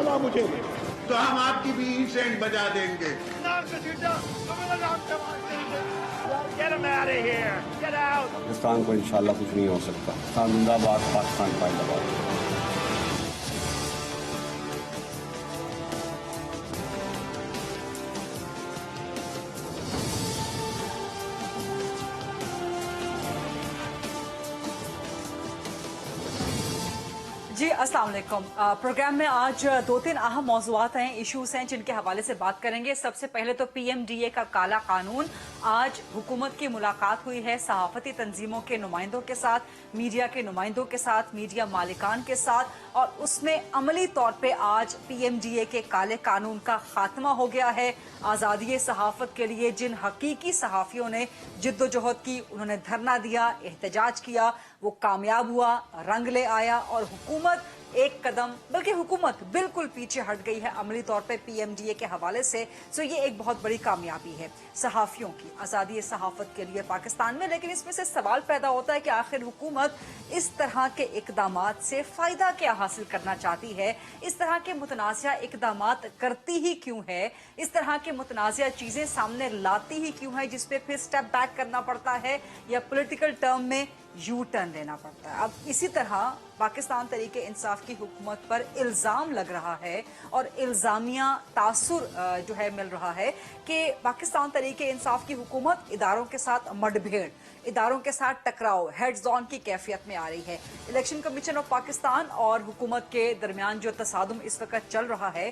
वाला मुझे दे तो हम आपकी भी सेंट बजा देंगे। पाकिस्तान को इंशाल्लाह कुछ नहीं हो सकता। पाकिस्तान जिंदाबाद, पाकिस्तान जिंदाबाद। जी अस्सलाम वालेकुम। प्रोग्राम में आज दो तीन अहम मौज़ूआत हैं, इश्यूज हैं जिनके हवाले से बात करेंगे। सबसे पहले तो PMDA का काला कानून। आज हुकूमत की मुलाकात हुई है सहाफती तंजीमों के नुमाइंदों के साथ, मीडिया के नुमाइंदों के साथ, मीडिया मालिकान के साथ, और उसमें अमली तौर पे आज PMDA के काले कानून का खात्मा हो गया है। आज़ादी सहाफत के लिए जिन हकीकी सहाफ़ियों ने जिद्दोजहद की, उन्होंने धरना दिया, एहतजाज किया, वो कामयाब हुआ, रंग ले आया, और हुकूमत एक कदम, बल्कि हुकूमत बिल्कुल पीछे हट गई है अमली तौर पे PMDA के हवाले से। सो ये एक बहुत बड़ी कामयाबी है सहाफ़ियों की आज़ादी सहाफत के लिए पाकिस्तान में। लेकिन इसमें से सवाल पैदा होता है कि आखिर हुकूमत इस तरह के इकदामात से फ़ायदा क्या हासिल करना चाहती है, इस तरह के मुतनाज़िया इकदामात करती ही क्यों है, इस तरह के मुतनाज़िया चीज़ें सामने लाती ही क्यों है, जिसपे फिर स्टेप बैक करना पड़ता है या पॉलिटिकल टर्म में यू टर्न लेना पड़ता है। अब इसी तरह पाकिस्तान तहरीक इंसाफ की हुकूमत पर इल्ज़ाम लग रहा है और इल्ज़ामिया तासुर जो है मिल रहा है कि पाकिस्तान तहरीक इंसाफ की हुकूमत इदारों के साथ मडभेड़, इदारों के साथ टकराव, हेड्स ऑन की कैफियत में आ रही है। इलेक्शन कमीशन ऑफ पाकिस्तान और हुकूमत के दरमियान जो तसादुम इस वक्त चल रहा है,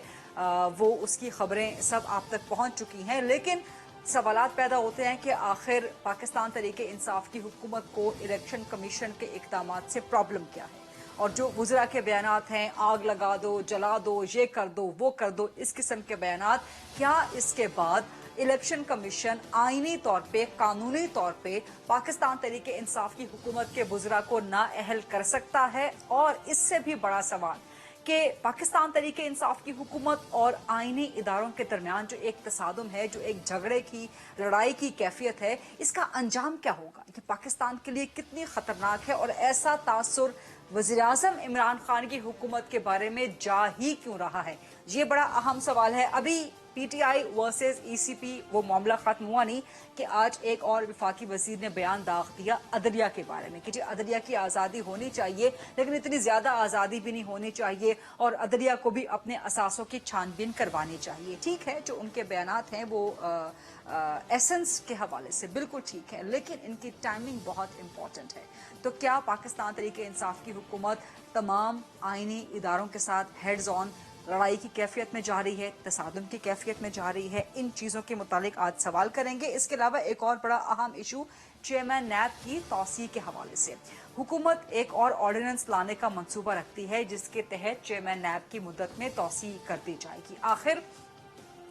वो उसकी खबरें सब आप तक पहुंच चुकी हैं। लेकिन सवालात पैदा होते हैं कि आखिर पाकिस्तान तहरीक इंसाफ की हुकूमत को इलेक्शन कमीशन के इक़दामात से प्रॉब्लम क्या है, और जो वज़रा के बयानात हैं, आग लगा दो, जला दो, ये कर दो, वो कर दो, इस किस्म के बयानात, क्या इसके बाद इलेक्शन कमीशन आईनी तौर पे, कानूनी तौर पे पाकिस्तान तहरीक इंसाफ की हुकूमत के वज़रा को नाअहल कर सकता है? और इससे भी बड़ा सवाल कि पाकिस्तान तहरीक इंसाफ की हुकूमत और आईनी इदारों के दरमियान जो एक तसादुम है, जो एक झगड़े की, लड़ाई की कैफियत है, इसका अंजाम क्या होगा, ये पाकिस्तान के लिए कितनी खतरनाक है, और ऐसा तासुर वज़ीर-ए-आज़म इमरान खान की हुकूमत के बारे में जा ही क्यों रहा है, ये बड़ा अहम सवाल है। अभी PTI वर्सेस ECP वो मामला खत्म हुआ नहीं कि आज एक और वफाकी वजीर ने बयान दाग दिया अदलिया के बारे में कि जी अदलिया की आज़ादी होनी चाहिए, लेकिन इतनी ज़्यादा आज़ादी भी नहीं होनी चाहिए, और अदलिया को भी अपने असासों की छानबीन करवानी चाहिए। ठीक है, जो उनके बयानात हैं वो एसेंस के हवाले से बिल्कुल ठीक है, लेकिन इनकी टाइमिंग बहुत इंपॉर्टेंट है। तो क्या पाकिस्तान तहरीक इंसाफ की हुकूमत तमाम आईनी इदारों के साथ हेड्स ऑन लड़ाई की कैफियत में जा रही है, तसादुम की कैफियत में जा रही है? इन चीज़ों के मुतालिक आज सवाल करेंगे। इसके अलावा एक और बड़ा अहम इशू चेयरमैन नैब की तौसीह के हवाले से। हुकूमत एक और ऑर्डिनेंस लाने का मंसूबा रखती है जिसके तहत चेयरमैन नैब की मुद्दत में तौसीह कर दी जाएगी। आखिर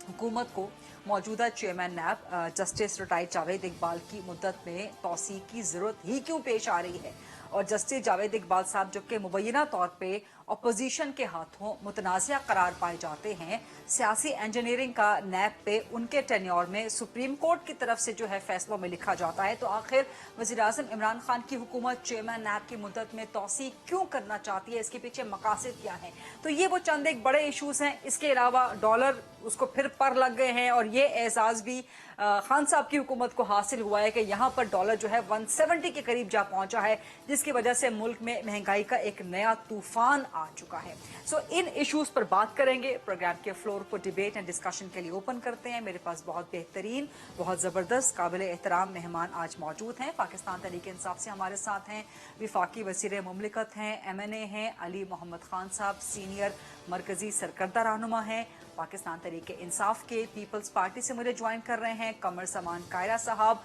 हुकूमत को मौजूदा chairman NAB justice retired Javed Iqbal की मुद्दत में तौसीह की ज़रूरत ही क्यों पेश आ रही है? और जस्टिस जावेद इकबाल साहब जो कि मुबैना तौर पे अपोजिशन के हाथों मुतनाज़िया करार पाए जाते हैं, सियासी इंजीनियरिंग का नैब पे उनके टेन्योर में सुप्रीम कोर्ट की तरफ से जो है फैसलों में लिखा जाता है, तो आखिर वज़ीर-ए-आज़म इमरान खान की हुकूमत चेयरमैन नैब की मुद्दत में तौसीह क्यों करना चाहती है, इसके पीछे मकासद क्या है? तो ये वो चंद एक बड़े इशूज़ हैं। इसके अलावा डॉलर उसको फिर पर लग गए हैं, और ये एहसास भी खान साहब की हुकूमत को हासिल हुआ है कि यहाँ पर डॉलर जो है 170 के करीब जा पहुंचा है, जिसकी वजह से मुल्क में महंगाई का एक नया तूफान आ चुका है। सो इन इश्यूज पर बात करेंगे। प्रोग्राम के फ्लोर को डिबेट एंड डिस्कशन के लिए ओपन करते हैं। मेरे पास बहुत बेहतरीन, बहुत ज़बरदस्त, काबिल एहतराम मेहमान आज मौजूद हैं। पाकिस्तान तहरीक इंसाफ से हमारे साथ हैं वफाकी वज़ीर मुमलिकत हैं, MNA हैं अली मोहम्मद खान साहब, सीनियर मरकजी सरकर्दा रहनुमा हैं पाकिस्तान तहरीक इंसाफ के। पीपल्स पार्टी से मुझे ज्वाइन कर रहे हैं कमर समान कायरा साहब,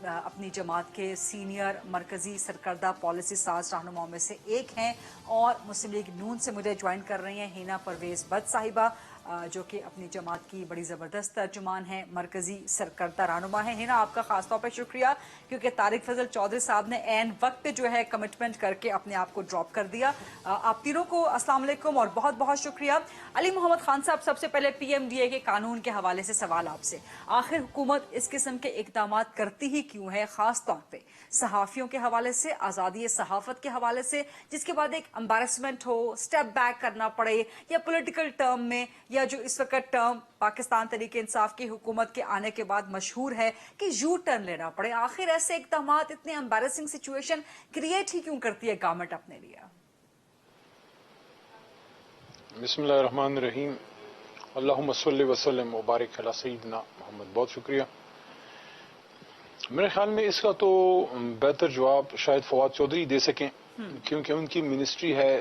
अपनी जमात के सीनियर मरकजी सरकर्दा पॉलिसी साज रहनुमाओं में से एक हैं, और मुस्लिम लीग नून से मुझे ज्वाइन कर रही हैं हिना परवेज़ बट साहिबा, जो कि अपनी जमात की बड़ी ज़बरदस्त तर्जुमान है, मरकजी सरकर्दा रहनुमा है। हिना, आपका खास तौर पर शुक्रिया, क्योंकि तारिक फजल चौधरी साहब ने ऐन वक्त जो है कमिटमेंट करके अपने आप को ड्रॉप कर दिया। आप तीनों को अस्सलाम वालेकुम और बहुत बहुत शुक्रिया। अली मोहम्मद खान साहब, सबसे पहले PMDA के कानून के हवाले से सवाल आपसे। आखिर हुकूमत इस किस्म के इकदाम करती ही क्यों है, खास तौर पे सहाफ़ियों के हवाले से, आज़ादी सहाफ़त के हवाले से, जिसके बाद एक एम्बैरसमेंट हो, स्टेप बैक करना पड़े, या पॉलिटिकल टर्म में, या जो इस वक्त टर्म पाकिस्तान तहरीक इंसाफ की हुकूमत के आने के बाद मशहूर है कि यू टर्न लेना पड़े। आखिर ऐसे इकदाम इतने एम्बैरसिंग सिचुएशन क्रिएट ही क्यों करती है गवर्नमेंट अपने लिए? बिस्मिल्लाहिर्रहमानिर्रहीम, अल्लाहुम्मा सल्लि व सल्लिम व बारिक अला सय्यिदिना मोहम्मद। बहुत शुक्रिया। मेरे ख्याल में इसका तो बेहतर जवाब शायद फवाद चौधरी दे सकें, क्योंकि उनकी मिनिस्ट्री है।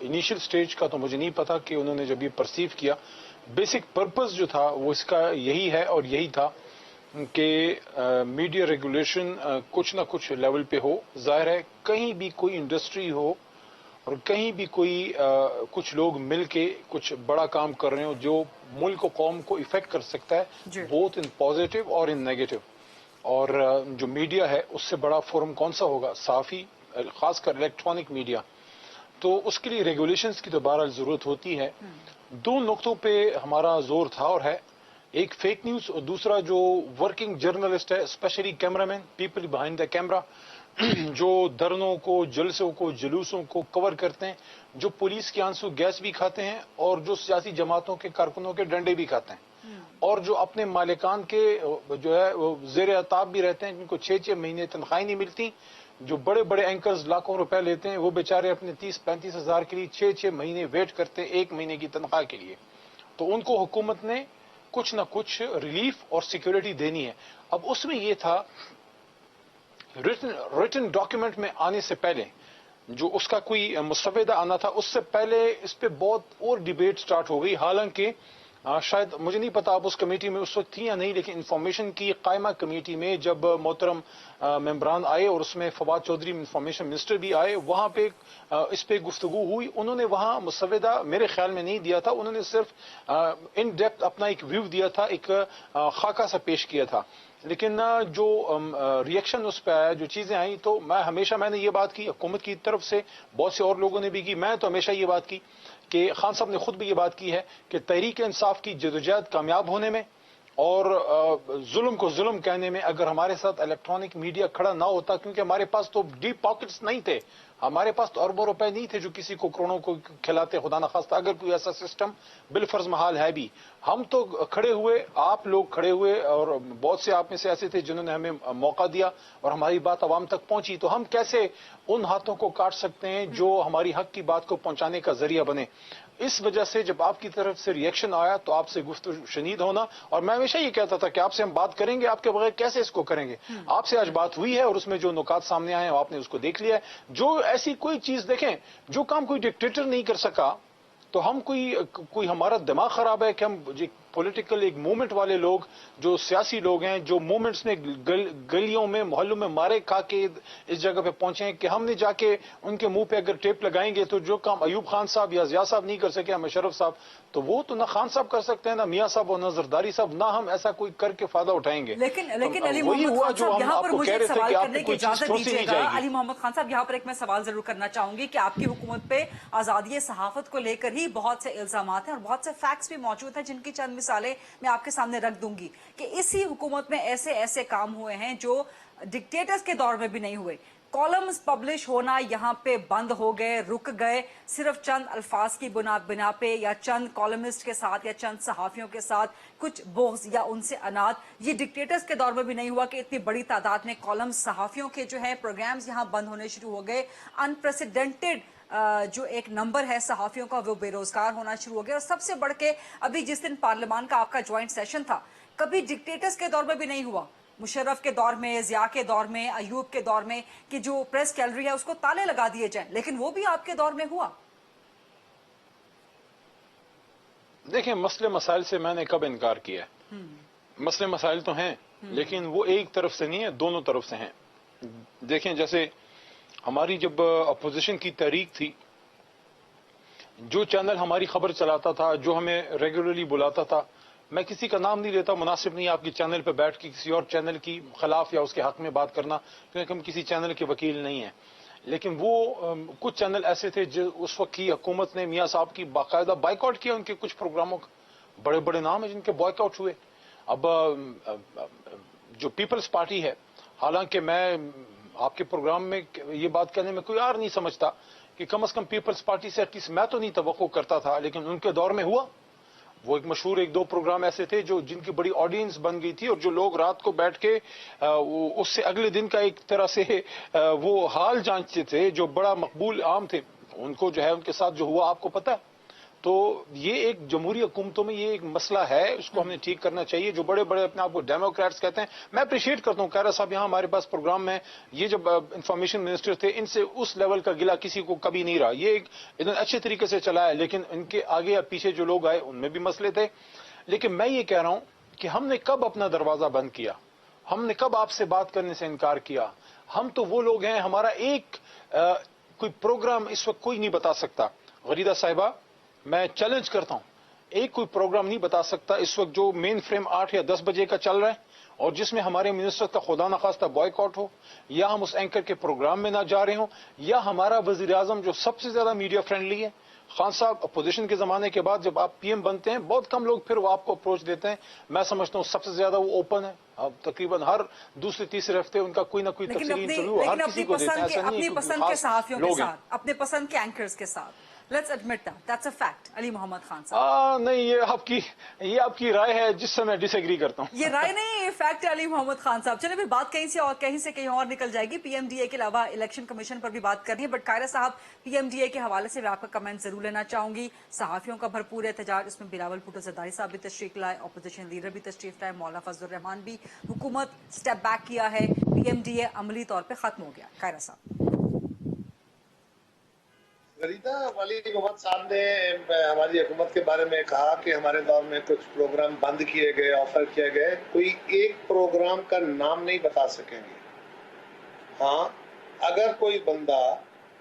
इनिशियल स्टेज का तो मुझे नहीं पता कि उन्होंने जब ये परसीव किया, बेसिक पर्पस जो था वो इसका यही है और यही था कि मीडिया रेगुलेशन कुछ ना कुछ लेवल पे हो। जाहिर है कहीं भी कोई इंडस्ट्री हो और कहीं भी कोई कुछ लोग मिल के कुछ बड़ा काम कर रहे हो जो मुल्क और कौम को इफेक्ट कर सकता है, बोथ इन पॉजिटिव और इन नेगेटिव। और जो मीडिया है उससे बड़ा फोरम कौन सा होगा, साफी, खासकर इलेक्ट्रॉनिक मीडिया। तो उसके लिए रेगुलेशंस की दोबारा जरूरत होती है। दो नुक्तों पे हमारा जोर था और है, एक फेक न्यूज और दूसरा जो वर्किंग जर्नलिस्ट है, specially cameraman, people behind the camera, जो धरनों को, जलसों को, जुलूसों को कवर करते हैं, जो पुलिस के आंसू गैस भी खाते हैं और जो सियासी जमातों के कारकुनों के डंडे भी खाते हैं, और जो अपने मालिकान के जो है वो जेर अताब भी रहते हैं, जिनको 6-6 महीने तनख्वाही नहीं मिलती। जो बड़े बड़े एंकर्स लाखों रुपए लेते हैं, वो बेचारे अपने 30-35 हजार के लिए 6-6 महीने वेट करते हैं 1 महीने की तनख्वाह के लिए। तो उनको हुकूमत ने कुछ ना कुछ रिलीफ और सिक्योरिटी देनी है। अब उसमें ये था, रिटन डॉक्यूमेंट में आने से पहले जो उसका कोई मुस्तवैदा आना था, उससे पहले इस पे बहुत और डिबेट स्टार्ट हो गई। हालांकि शायद मुझे नहीं पता आप उस कमेटी में उस वक्त थी या नहीं, लेकिन इंफॉर्मेशन की कायमा कमेटी में जब मोहतरम मेंबरान आए और उसमें फवाद चौधरी इंफॉर्मेशन मिनिस्टर भी आए, वहां पे इस पे गुफ्तगू हुई। उन्होंने वहां मुसवदा मेरे ख्याल में नहीं दिया था, उन्होंने सिर्फ इन डेप्थ अपना एक व्यू दिया था, एक खाका सा पेश किया था। लेकिन जो रिएक्शन उस पर आया, जो चीजें आई, तो मैंने ये बात की हुकूमत की तरफ से, बहुत से और लोगों ने भी की, मैं तो हमेशा ये बात की कि खान साहब ने खुद भी ये बात की है कि तहरीक इंसाफ की जदोजहद कामयाब होने में और जुल्म को जुल्म कहने में अगर हमारे साथ इलेक्ट्रॉनिक मीडिया खड़ा ना होता, क्योंकि हमारे पास तो डीप पॉकेट्स नहीं थे, हमारे पास तो अरबों रुपए नहीं थे जो किसी को करोड़ों को खिलाते, खुदा न खास्ता अगर कोई ऐसा सिस्टम बिलफर्ज महाल है भी। हम तो खड़े हुए, आप लोग खड़े हुए, और बहुत से आप में से ऐसे थे जिन्होंने हमें मौका दिया और हमारी बात आवाम तक पहुंची। तो हम कैसे उन हाथों को काट सकते हैं जो हमारी हक की बात को पहुंचाने का जरिया बने। इस वजह से जब आपकी तरफ से रिएक्शन आया तो आपसे गुफ्तगू शनीद होना, और मैं हमेशा ये कहता था कि आपसे हम बात करेंगे, आपके बगैर कैसे इसको करेंगे। आपसे आज बात हुई है और उसमें जो नुकात सामने आए आपने उसको देख लिया है। जो ऐसी कोई चीज देखें, जो काम कोई डिक्टेटर नहीं कर सका, तो हम कोई हमारा दिमाग खराब है कि हम पॉलिटिकल एक मूवमेंट वाले लोग, जो सियासी लोग हैं, जो मूवमेंट्स में गलियों में मोहल्लों में मारे खा के इस जगह पे पहुंचे हैं कि हमने जाके उनके मुंह पे अगर टेप लगाएंगे तो जो काम अयूब खान साहब या जिया साहब नहीं कर सके, या मुशर्रफ साहब, तो वो तो ना खान साहब कर सकते हैं, ना मियां साहब और ना जरदारी साहब, ना हम ऐसा कोई करके फायदा उठाएंगे। लेकिन अली मोहम्मद खान साहब, यहाँ पर मुझे एक सवाल करने की इजाजत दीजिएगा। अली मोहम्मद खान साहब, यहाँ पर एक मैं सवाल जरूर करना चाहूंगी कि आपकी हुकूमत पे आजादी सहाफत को लेकर ही बहुत से इल्जामात हैं और बहुत से फैक्ट्स भी मौजूद हैं, जिनकी चंद मिसालें मैं आपके सामने रख दूंगी कि इसी हुकूमत में ऐसे ऐसे काम हुए हैं जो डिक्टेटर्स के दौर में भी नहीं हुए। कॉलम्स पब्लिश होना यहाँ पे बंद हो गए, रुक गए, सिर्फ चंद अल्फाज की बिना पे या चंद कॉलमिस्ट के साथ या चंद सहाफियों के साथ कुछ बोझ या उनसे अनाद। ये डिक्टेटर्स के दौर में भी नहीं हुआ कि इतनी बड़ी तादाद में कॉलम्स, सहाफियों के जो है प्रोग्राम्स यहाँ बंद होने शुरू हो गए। अनप्रेसिडेंटेड जो एक नंबर है सहाफियों का, वो बेरोजगार होना शुरू हो गया। और सबसे बढ़ के अभी जिस दिन पार्लियामान का आपका ज्वाइंट सेशन था, कभी डिक्टेटर्स के दौर में भी नहीं हुआ, मुशर्रफ के दौर में, जिया के दौर में, अयूब के दौर में, कि जो प्रेस गैलरी है उसको ताले लगा दिए जाएं, लेकिन वो भी आपके दौर में हुआ। देखिए, मसले मसाइल से मैंने कब इनकार किया है? मसले मसाइल तो हैं, लेकिन वो एक तरफ से नहीं है, दोनों तरफ से हैं। देखें, जैसे हमारी जब अपोजिशन की तहरीक थी जो चैनल हमारी खबर चलाता था, जो हमें रेगुलरली बुलाता था, मैं किसी का नाम नहीं लेता, मुनासिब नहीं आपके चैनल पे बैठ के किसी और चैनल की खिलाफ या उसके हक में बात करना, क्योंकि हम किसी चैनल के वकील नहीं हैं। लेकिन वो कुछ चैनल ऐसे थे जो उस वक्त की हुकूमत ने मियाँ साहब की बाकायदा बाइकआउट किया, उनके कुछ प्रोग्रामों का। बड़े बड़े नाम है जिनके बॉयकआउट हुए। अब जो पीपल्स पार्टी है, हालांकि मैं आपके प्रोग्राम में ये बात कहने में कोई यार नहीं समझता कि कम से कम पीपल्स पार्टी से एटलीस्ट मैं तो नहीं तवक्को करता था, लेकिन उनके दौर में हुआ। वो एक मशहूर 1-2 प्रोग्राम ऐसे थे जो जिनकी बड़ी ऑडियंस बन गई थी, और जो लोग रात को बैठ के उससे अगले दिन का एक तरह से वो हाल जांचते थे, जो बड़ा मकबूल आम थे। उनको जो है उनके साथ जो हुआ आपको पता है। तो ये एक जमहूरी हुकूमतों में ये एक मसला है, उसको हमने ठीक करना चाहिए। जो बड़े बड़े अपने आप को डेमोक्रेट्स कहते हैं, मैं अप्रिशिएट करता हूँ खैरा साहब यहाँ हमारे पास प्रोग्राम में, ये जब इंफॉर्मेशन मिनिस्टर थे, इनसे उस लेवल का गिला किसी को कभी नहीं रहा। ये एक इतने अच्छे तरीके से चला है, लेकिन इनके आगे या पीछे जो लोग आए उनमें भी मसले थे। लेकिन मैं ये कह रहा हूँ कि हमने कब अपना दरवाजा बंद किया, हमने कब आपसे बात करने से इनकार किया। हम तो वो लोग हैं, हमारा एक कोई प्रोग्राम इस वक्त कोई नहीं बता सकता। गरीदा साहिबा, मैं चैलेंज करता हूं, एक कोई प्रोग्राम नहीं बता सकता इस वक्त जो मेन फ्रेम 8 या 10 बजे का चल रहा है, और जिसमें हमारे मिनिस्टर का खुदा न खास्ता बॉयकॉट हो, या हम उस एंकर के प्रोग्राम में ना जा रहे हों, या हमारा वजीर आजम जो सबसे ज्यादा मीडिया फ्रेंडली है, खान साहब अपोजिशन के जमाने के बाद जब आप पीएम बनते हैं, बहुत कम लोग फिर वो आपको अप्रोच देते हैं। मैं समझता हूँ सबसे ज्यादा वो ओपन है। अब तकरीबन हर दूसरे तीसरे हफ्ते उनका कोई ना कोई तफसीली इंटरव्यू हर किसी को देते हैं। ऐसा नहीं है अपनी पसंद के सहाफियों के साथ, अपने पसंद के एंकर्स के साथ। Let's admit that's a fact. Ali Mohammad Khan साहब। नहीं, ये आपकी राय है जिससे मैं डिसएग्री करता हूँ। ये राय नहीं, ये फैक्ट है अली मोहम्मद खान साहब। चलिए फिर बात कहीं से कहीं और निकल जाएगी। पीएमडीए के अलावा इलेक्शन कमीशन पर भी बात करनी है, बट कायरा साहब, पीएमडीए के हवाले से मैं आपका कमेंट जरूर लेना चाहूंगी। सहाफियों का भरपूर एहतजाज, इसमें बिलावल भुट्टो जरदारी साहब भी तशरीफ लाए, अपोजिशन लीडर भी तशरीफ लाए, मौलाना फजलुर रहमान भी। हुकूमत स्टेप बैक किया है, पीएमडीए अमली तौर पर खत्म हो गया। कायरा साहब। गरीदा वाली हुकूमत साहब ने हमारी हुकूमत के बारे में कहा कि हमारे दौर में कुछ प्रोग्राम बंद किए गए, ऑफर किए गए। कोई एक प्रोग्राम का नाम नहीं बता सकेंगे। हाँ, अगर कोई बंदा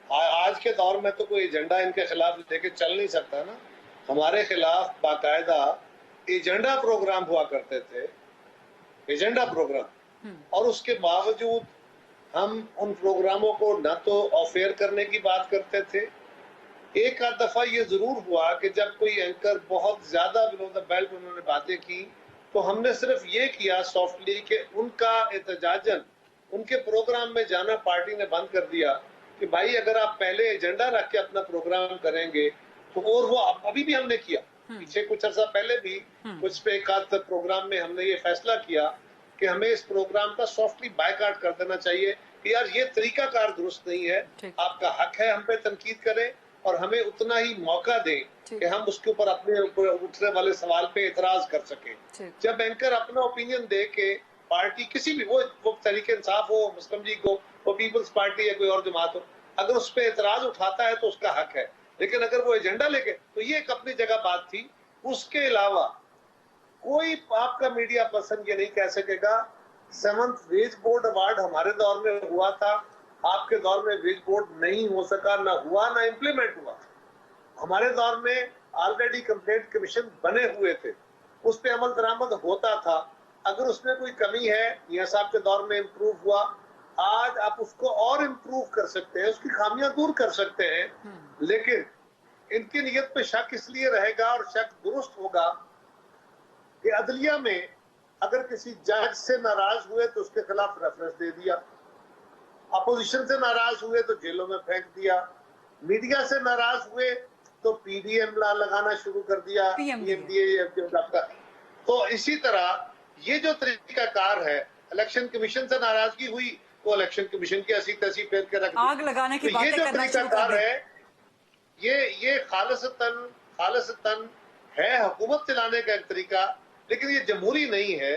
आज के दौर में तो कोई एजेंडा इनके खिलाफ लेके चल नहीं सकता ना। हमारे खिलाफ बाकायदा एजेंडा प्रोग्राम हुआ करते थे, एजेंडा प्रोग्राम, और उसके बावजूद हम उन प्रोग्रामों को न तो ऑफेयर करने की बात करते थे। एक आध दफा ये जरूर हुआ कि जब कोई एंकर बहुत ज्यादा बिलो द बेल्ट उन्होंने बातें की, तो हमने सिर्फ ये किया सॉफ्टली कि उनका एहतजाजन उनके प्रोग्राम में जाना पार्टी ने बंद कर दिया कि भाई अगर आप पहले एजेंडा रख के अपना प्रोग्राम करेंगे तो, और वो अभी भी हमने किया। पीछे कुछ अर्सा पहले भी कुछ पे एक आध प्रोग्राम में हमने ये फैसला किया कि हमें इस प्रोग्राम का सॉफ्टली बायकॉट कर देना चाहिए कि यार ये तरीकाकार दुरुस्त नहीं है। आपका हक है हम पे तनकीद करें, और हमें उतना ही मौका दें कि हम उसके ऊपर अपने ऊपर उठने वाले सवाल पे एतराज कर सकें। जब एंकर अपना ओपिनियन दे के पार्टी किसी भी, वो तरीके इंसाफ हो, मुस्लिम लीग हो, वो पीपल्स पार्टी या कोई और जमात हो, अगर उस पर एतराज उठाता है तो उसका हक है। लेकिन अगर वो एजेंडा लेके, तो ये एक अपनी जगह बात थी। उसके अलावा कोई आपका मीडिया पर्सन ये नहीं कह सकेगा 7th वेज बोर्ड अवार्ड हमारे दौर में हुआ था, आपके दौर में वेज बोर्ड नहीं हो सका, ना हुआ ना इम्प्लीमेंट हुआ। हमारे दौर में ऑलरेडी कंप्लेंट कमीशन बने हुए थे, उस पे अमल दरामद होता था। अगर उसमें कोई कमी है, मियां साहब के दौर में इम्प्रूव हुआ, आज आप उसको और इम्प्रूव कर सकते हैं, उसकी खामियां दूर कर सकते हैं। लेकिन इनकी नीयत पे शक इसलिए रहेगा, और शक दुरुस्त होगा, कि अदलिया में अगर किसी जज से नाराज हुए तो उसके खिलाफ रेफरेंस दे दिया, अपोजिशन से नाराज हुए तो जेलों में फेंक दिया, मीडिया से नाराज हुए तो पीडीएम लगाना शुरू कर दिया, पीएमडीए। तो इसी तरह ये जो तरीकाकार है, इलेक्शन कमीशन से नाराजगी हुई तो इलेक्शन कमीशन की ऐसी तैसी फेर के रख आग लगाने की बातें ये जो करना शुरू तरीकाकार कर है, ये खालिसतन है हुकूमत चलाने का एक तरीका, लेकिन ये जमहूरी नहीं है।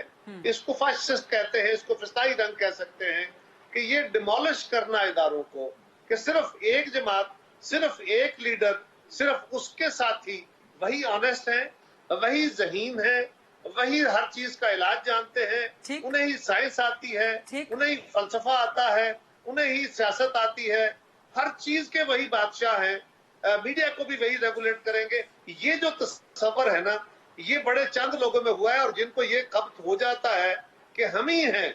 इसको फाशिस्ट कहते हैं, इसको फिस्ताई रंग कह सकते हैं, कि ये डिमोलिश करना इदारों को, कि सिर्फ एक जमात, सिर्फ एक लीडर, सिर्फ उसके साथी वही ऑनेस्ट हैं, वही ज़हीन है, वही हर चीज का इलाज जानते हैं, उन्हें ही साइंस आती है, उन्हें ही फलसफा आता है, उन्हें ही सियासत आती है, हर चीज के वही बादशाह हैं। मीडिया को भी वही रेगुलेट करेंगे। ये जो तस्वर है ना, ये बड़े चंद लोगों में हुआ है, और जिनको ये कब्ज हो जाता है कि हम ही हैं,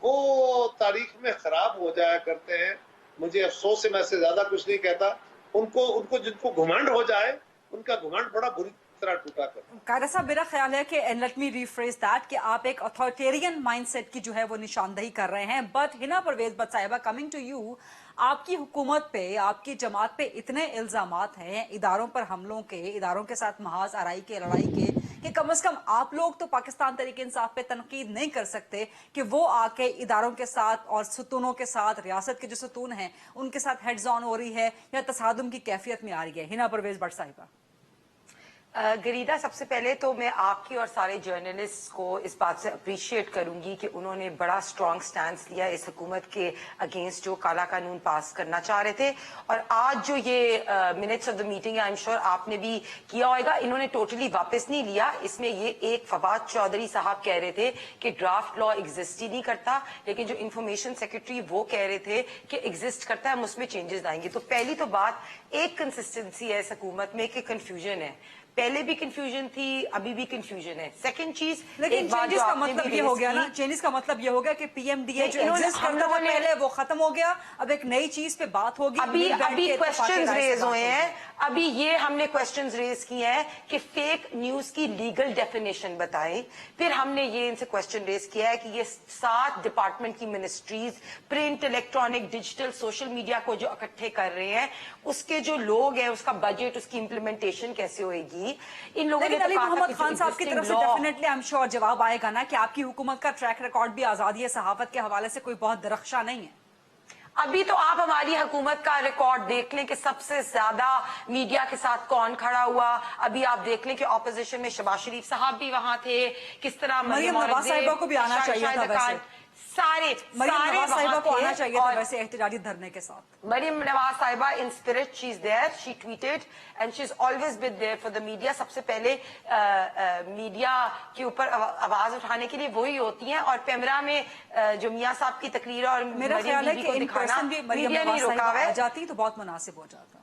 वो तारीख में खराब हो जाया करते हैं। मुझे अफसोस है, मैं इससे ज्यादा कुछ नहीं कहता। उनको जिनको घुमंड हो जाए, उनका घुमंड बड़ा बुरी तरह टूटा कर। कायरा साहब, मेरा ख्याल है कि लेट मी रीफ्रेज दैट कि आप एक अथॉरिटेरियन माइंडसेट की जो है वो निशानदही कर रहे हैं। बट हिना परवेज बट साहिबा, कमिंग टू यू, आपकी हुकूमत पे, आपकी जमात पे इतने इल्जामात हैं इदारों पर हमलों के, इदारों के साथ महाज आराई के, लड़ाई के, कि कम से कम आप लोग तो पाकिस्तान तहरीक इंसाफ पे तनकीद नहीं कर सकते कि वो आके इदारों के साथ और सुतूनों के साथ, रियासत के जो सुतून हैं उनके साथ हेड्स ऑन हो रही है या तसादुम की कैफियत में आ रही है। हिना परवेज बट साहिबा। गरीदा, सबसे पहले तो मैं आपकी और सारे जर्नलिस्ट को इस बात से अप्रिशिएट करूंगी कि उन्होंने बड़ा स्ट्रॉन्ग स्टैंड लिया इस हुकूमत के अगेंस्ट जो काला कानून पास करना चाह रहे थे। और आज जो ये minutes of the meeting I am sure आपने भी किया होगा, इन्होंने टोटली वापस नहीं लिया। इसमें ये एक फवाद चौधरी साहब कह रहे थे कि ड्राफ्ट लॉ एग्जिस्ट ही नहीं करता, लेकिन जो इंफॉर्मेशन सेक्रेटरी वो कह रहे थे कि एग्जिस्ट करता है, हम उसमें चेंजेस लाएंगे। तो पहली तो बात, एक कंसिस्टेंसी है इस हुकूमत में कि कंफ्यूजन है, पहले भी कंफ्यूजन थी, अभी भी कंफ्यूजन है। सेकंड चीज, लेकिन चेंजेस का मतलब ये हो गया ना, चेंजेस का मतलब ये हो गया कि पीएमडीए जो एग्जिस्ट करता था पहले वो खत्म हो गया, अब एक नई चीज पे बात होगी। अभी क्वेश्चंस रेज हुए हैं, अभी ये हमने क्वेश्चंस रेज किए हैं कि फेक न्यूज की लीगल डेफिनेशन बताएं। फिर हमने ये इनसे क्वेश्चन रेज किया है कि ये 7 डिपार्टमेंट की ministries, print, electronic, digital, social media को जो इकट्ठे कर रहे हैं, उसके जो लोग हैं, उसका बजट, उसकी इम्प्लीमेंटेशन कैसे होगी। इन लोगों ने अली मोहम्मद खान साहब की तरफ से डेफिनेटली आई एम श्योर जवाब आएगा ना कि आपकी हुकूमत का ट्रैक रिकॉर्ड भी आजादी सहाफत के हवाले से कोई बहुत दरख्शा नहीं है। अभी तो आप हमारी हुकूमत का रिकॉर्ड देख लें कि सबसे ज्यादा मीडिया के साथ कौन खड़ा हुआ। अभी आप देख लें कि ऑपोजिशन में शहबाज शरीफ साहब भी वहां थे, किस तरह मरियम नवाज साहिबा को भी आना चाहिए था, वैसे सारे साहिबा को आना चाहिए था वैसे एहतजाजी धरने के साथ। मरियम नवाज साहिबा in spirit, she is there, she tweeted and she is always been there for the media. सबसे पहले मीडिया के ऊपर आवाज उठाने के लिए वही होती हैं, और कैमरा में जो मियां साहब की तकरीर और मेरा ख्याल है कि इन पर्सन भी मरियम नवाज साहिबा आ जाती तो बहुत मुनासिब हो जाता।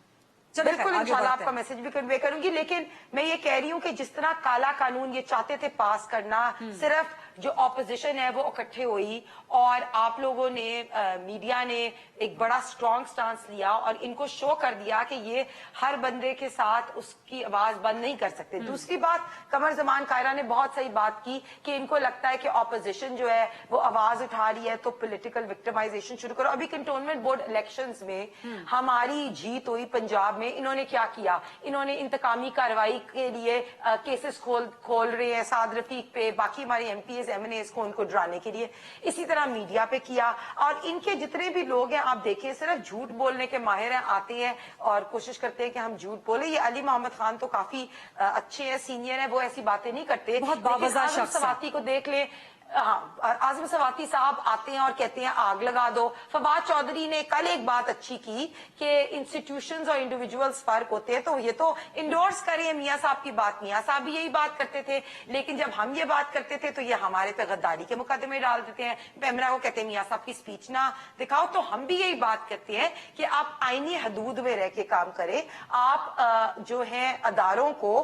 बिल्कुल, इंशाल्लाह आपका मैसेज भी कन्वे करूंगी। लेकिन मैं ये कह रही हूँ कि जिस तरह काला कानून ये चाहते थे पास करना, सिर्फ जो ऑपोजिशन है वो इकट्ठे हुई और आप लोगों ने, मीडिया ने एक बड़ा स्ट्रॉन्ग स्टांस लिया और इनको शो कर दिया कि ये हर बंदे के साथ उसकी आवाज बंद नहीं कर सकते। दूसरी बात, कमर जमान कायरा ने बहुत सही बात की कि इनको लगता है कि ऑपोजिशन जो है वो आवाज उठा रही है तो पॉलिटिकल विक्टिमाइजेशन शुरू करो। अभी कंटोनमेंट बोर्ड इलेक्शंस में हमारी जीत हुई पंजाब में, इन्होंने क्या किया, इन्होंने इंतकामी कार्रवाई के लिए केसेस खोल रहे हैं साद रफीक पे, बाकी हमारे एमपीएस एमएनएस को उनको डराने के लिए। इसी तरह मीडिया पे किया, और इनके जितने भी लोग हैं आप देखिए सिर्फ झूठ बोलने के माहिर हैं, आते हैं और कोशिश करते हैं कि हम झूठ बोले। ये अली मोहम्मद खान तो काफी अच्छे हैं, सीनियर है, वो ऐसी बातें नहीं करते। बहुत बावज़ा शख्स है। सवाती को देख ले, हाँ, आजम सवाती साहब आते हैं और कहते हैं आग लगा दो। फवाद चौधरी ने कल एक बात अच्छी की कि इंस्टीट्यूशंस और इंडिविजुअल्स फर्क होते हैं, तो ये तो इंडोर्स करें मियां साहब की बात। मियां साहब भी यही बात करते थे, लेकिन जब हम ये बात करते थे तो ये हमारे पे गद्दारी के मुकदमे डाल देते हैं। पैमरा को कहते हैं मियां साहब की स्पीच ना दिखाओ, तो हम भी यही बात करते हैं कि आप आईनी हदूद में रह के काम करें। आप जो है अदारों को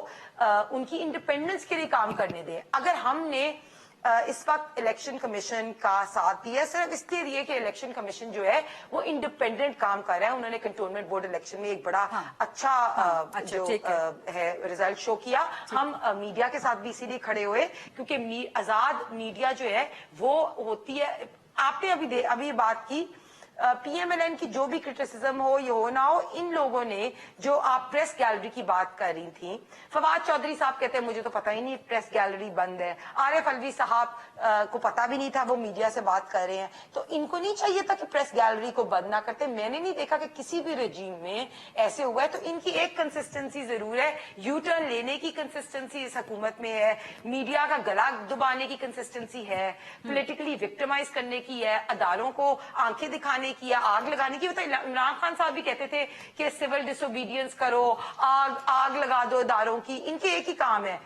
उनकी इंडिपेंडेंस के लिए काम करने दें। अगर हमने इस वक्त इलेक्शन कमीशन का साथ दिया सिर्फ इसके लिए कि इलेक्शन कमीशन जो है वो इंडिपेंडेंट काम कर रहा है। उन्होंने कंटोनमेंट बोर्ड इलेक्शन में एक बड़ा अच्छा जो है रिजल्ट शो किया। हम मीडिया के साथ भी इसीलिए खड़े हुए क्योंकि आजाद मीडिया जो है वो होती है। आपने अभी बात की पीएमएलएन की जो भी क्रिटिसिज्म हो ये हो ना हो, इन लोगों ने जो आप प्रेस गैलरी की बात कर रही थी, फवाद चौधरी साहब कहते हैं मुझे तो पता ही नहीं प्रेस गैलरी बंद है। आरिफ अलवी साहब को पता भी नहीं था, वो मीडिया से बात कर रहे हैं। तो इनको नहीं चाहिए था कि प्रेस गैलरी को बंद ना करते। मैंने नहीं देखा कि किसी भी रजीम में ऐसे हुआ है। तो इनकी एक कंसिस्टेंसी जरूर है, यू टर्न लेने की कंसिस्टेंसी इस हुकूमत में है, मीडिया का गला दबाने की कंसिस्टेंसी है, पोलिटिकली विक्टिमाइज करने की है, अदालों को आंखें दिखाने लगाने की या आग लगाने की, वो तो इमरान खान साहब भी कहते थे कि सिविल डिसोबीडियंस करो, आग लगा दो इदारों की, इनके एक ही काम है,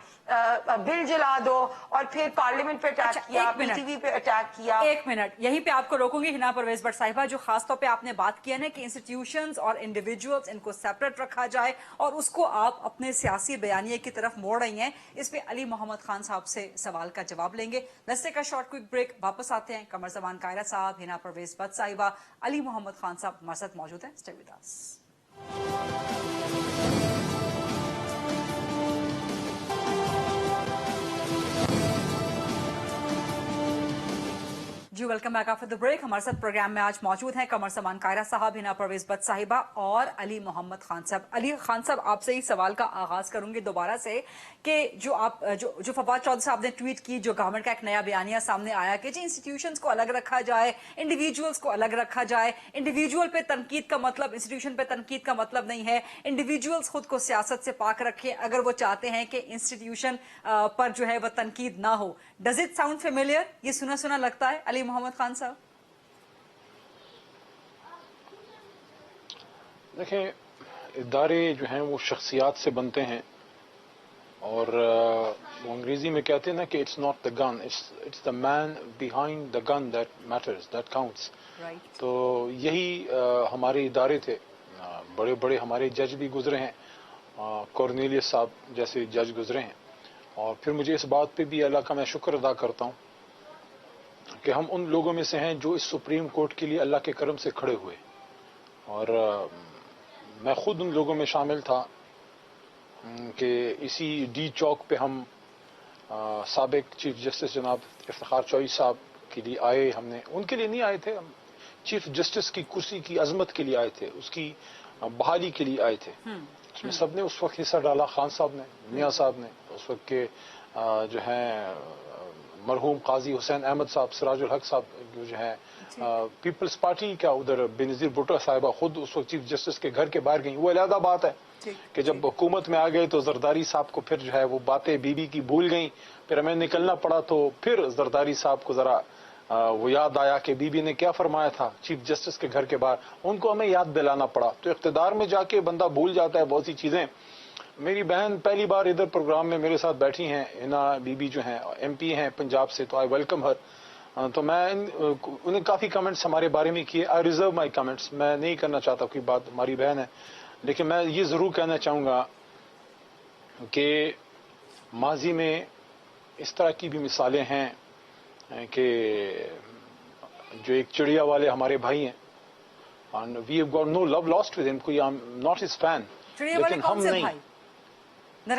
बिल जला दो और फिर पार्लियामेंट पे अटैक किया, पीटीवी पे अटैक किया। एक मिनट, यहीं पे आपको रोकूंगी हिना परवेज भट्ट साहिबा। जो खासतौर पे आपने बात किया ना कि इंस्टीट्यूशंस और इंडिविजुअल्स इनको सेपरेट रखा जाए और उसको आप अपने सियासी बयानिए की तरफ मोड़ रही हैं, इस पे अली मोहम्मद खान साहब से सवाल का जवाब लेंगे। Let's take a short quick break, वापस आते हैं। कमर जमान कायरा साहब, हिना परवेज भट्ट साहिबा, अली मोहम्मद खान साहब हमारे साथ मौजूद हैं। Stay with us. जी welcome back after the break. हमारे साथ प्रोग्राम में आज मौजूद हैं कमर जमान कायरा साहब, हिना परवेज भट्ट साहिबा और अली मोहम्मद खान साहब। अली खान साहब, आपसे ही सवाल का आगाज करूंगी दोबारा से कि जो फवाद चौधरी साहब ने ट्वीट की, जो गवर्नमेंट का एक नया बयानिया सामने आया कि जी इंस्टीट्यूशंस को अलग रखा जाए, इंडिविजुअल्स को अलग रखा जाए। इंडिविजुअल पे तनकीद का मतलब इंस्टीट्यूशन पे तनकीद का मतलब नहीं है। इंडिविजुअल्स खुद को सियासत से पाक रखें अगर वो चाहते हैं कि इंस्टीट्यूशन पर जो है वह तनकीद ना हो। Does it sound familiar? ये सुना सुना लगता है अली मोहम्मद खान साहब? देखें, इदारे जो हैं वो शख्सियात से बनते हैं और वो अंग्रेजी में कहते हैं ना कि it's not the gun, it's the man behind the gun that matters, that counts. तो यही हमारे इदारे थे। बड़े बड़े हमारे जज भी गुजरे हैं, कॉर्नेलियस साहब जैसे जज गुजरे हैं। और फिर मुझे इस बात पे भी अल्लाह का मैं शुक्र अदा करता हूँ कि हम उन लोगों में से हैं जो इस सुप्रीम कोर्ट के लिए अल्लाह के करम से खड़े हुए। और मैं खुद उन लोगों में शामिल था कि इसी डी चौक पे हम साबिक चीफ जस्टिस जनाब इफ्तिखार चौधरी साहब के लिए आए। हमने उनके लिए नहीं आए थे, हम चीफ जस्टिस की कुर्सी की अजमत के लिए आए थे, उसकी बहाली के लिए आए थे। उसमें सबने उस वक्त हिस्सा डाला, खान साहब ने, मियाँ साहब ने, उस वक्त के जो हैं मरहूम काजी हुसैन अहमद साहब, सिराजुल हक साहब जो हैं पीपल्स पार्टी का, उधर बेनजीर भुट्टो साहिबा खुद उस वक्त चीफ जस्टिस के घर के बाहर गई। वो अलहदा बात है कि जब हुकूमत में आ गए तो जरदारी साहब को फिर जो है वो बातें बीबी की भूल गई। फिर हमें निकलना पड़ा तो फिर जरदारी साहब को जरा वो याद आया कि बीबी ने क्या फरमाया था चीफ जस्टिस के घर के बाहर, उनको हमें याद दिलाना पड़ा। तो इख्तिदार में जाके बंदा भूल जाता है बहुत सी चीजें। मेरी बहन पहली बार इधर प्रोग्राम में मेरे साथ बैठी हैं, हिना बीबी जो हैं MP हैं पंजाब से, तो आई वेलकम हर। तो मैं उन्हें काफी कमेंट्स हमारे बारे में किए। आई रिजर्व माई कमेंट्स, मैं नहीं करना चाहता कोई बात, हमारी बहन है। लेकिन मैं ये जरूर कहना चाहूंगा कि माजी में इस तरह की भी मिसालें हैं कि जो एक चिड़िया वाले हमारे भाई हैं, and we have got no love lost with him, कोई I am not his fan, लेकिन हम नहीं।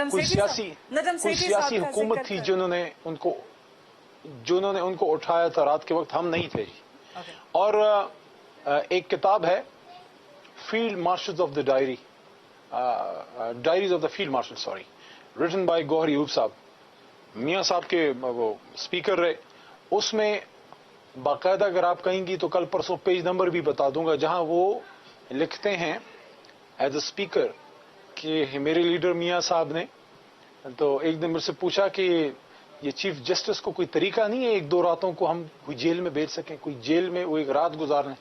कोई सियासी हुकूमत थी जिन्होंने उनको उठाया था रात के वक्त, हम नहीं थे जी। और एक किताब है field marshals of the diaries of the field marshal, sorry, written by Gohar Ayub साहब, मियाँ साहब के वो स्पीकर रहे। उसमें बाकायदा अगर आप कहेंगी तो कल परसों पेज नंबर भी बता दूंगा, जहां वो लिखते हैं एज अ स्पीकर कि मेरे लीडर मियाँ साहब ने तो एक दिन मुझसे पूछा कि ये चीफ जस्टिस को कोई तरीका नहीं है एक दो रातों को हम कोई जेल में भेज सकें, कोई जेल में वो एक रात गुजारने।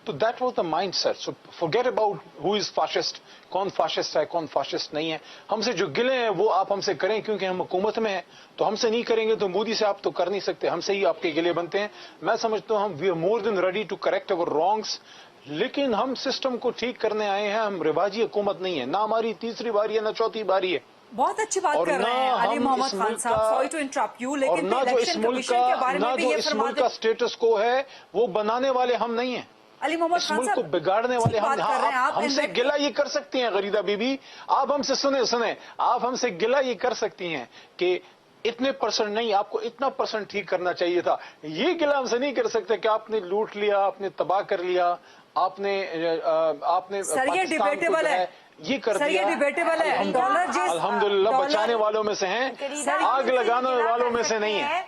तो that was the mind set. So forget about who is fascist, कौन फाशिस्ट है कौन फाशिस्ट नहीं है। हमसे जो गिले हैं वो आप हमसे करें, क्योंकि हम हुकूमत में हैं। तो हमसे नहीं करेंगे तो मोदी से आप तो कर नहीं सकते, हमसे ही आपके गिले बनते हैं। मैं समझता हूँ हम we are more than ready to correct our wrongs, लेकिन हम सिस्टम को ठीक करने आए हैं। हम रिवाजी हुकूमत नहीं है, ना हमारी तीसरी बारी है ना चौथी बारी है। बहुत अच्छी बात कर रहे हैं अली मोहम्मद खान साहब, सॉरी टू इंटरप्ट यू, लेकिन इलेक्शन कमीशन के बारे में भी ये फरमा दें, स्टेटस को है वो बनाने वाले हम नहीं है, अली मोहम्मद इस खान मुल्क साहब को बिगाड़ने वाले हम। हमसे गिला ये कर सकती हैं गरीदा बीबी, आप हमसे सुने आप हमसे गिला ये कर सकती हैं कि इतने परसेंट नहीं, आपको इतना परसेंट ठीक करना चाहिए था। ये गिला हमसे नहीं कर सकते कि आपने लूट लिया, आपने तबाह कर लिया, आपने सर ये डिबेटेबल है, ये कर दिया। ये डिबेटेबल है। डॉलर अल्हम्दुलिल्लाह बचाने वालों में से हैं, आग लगाने वालों में से नहीं है।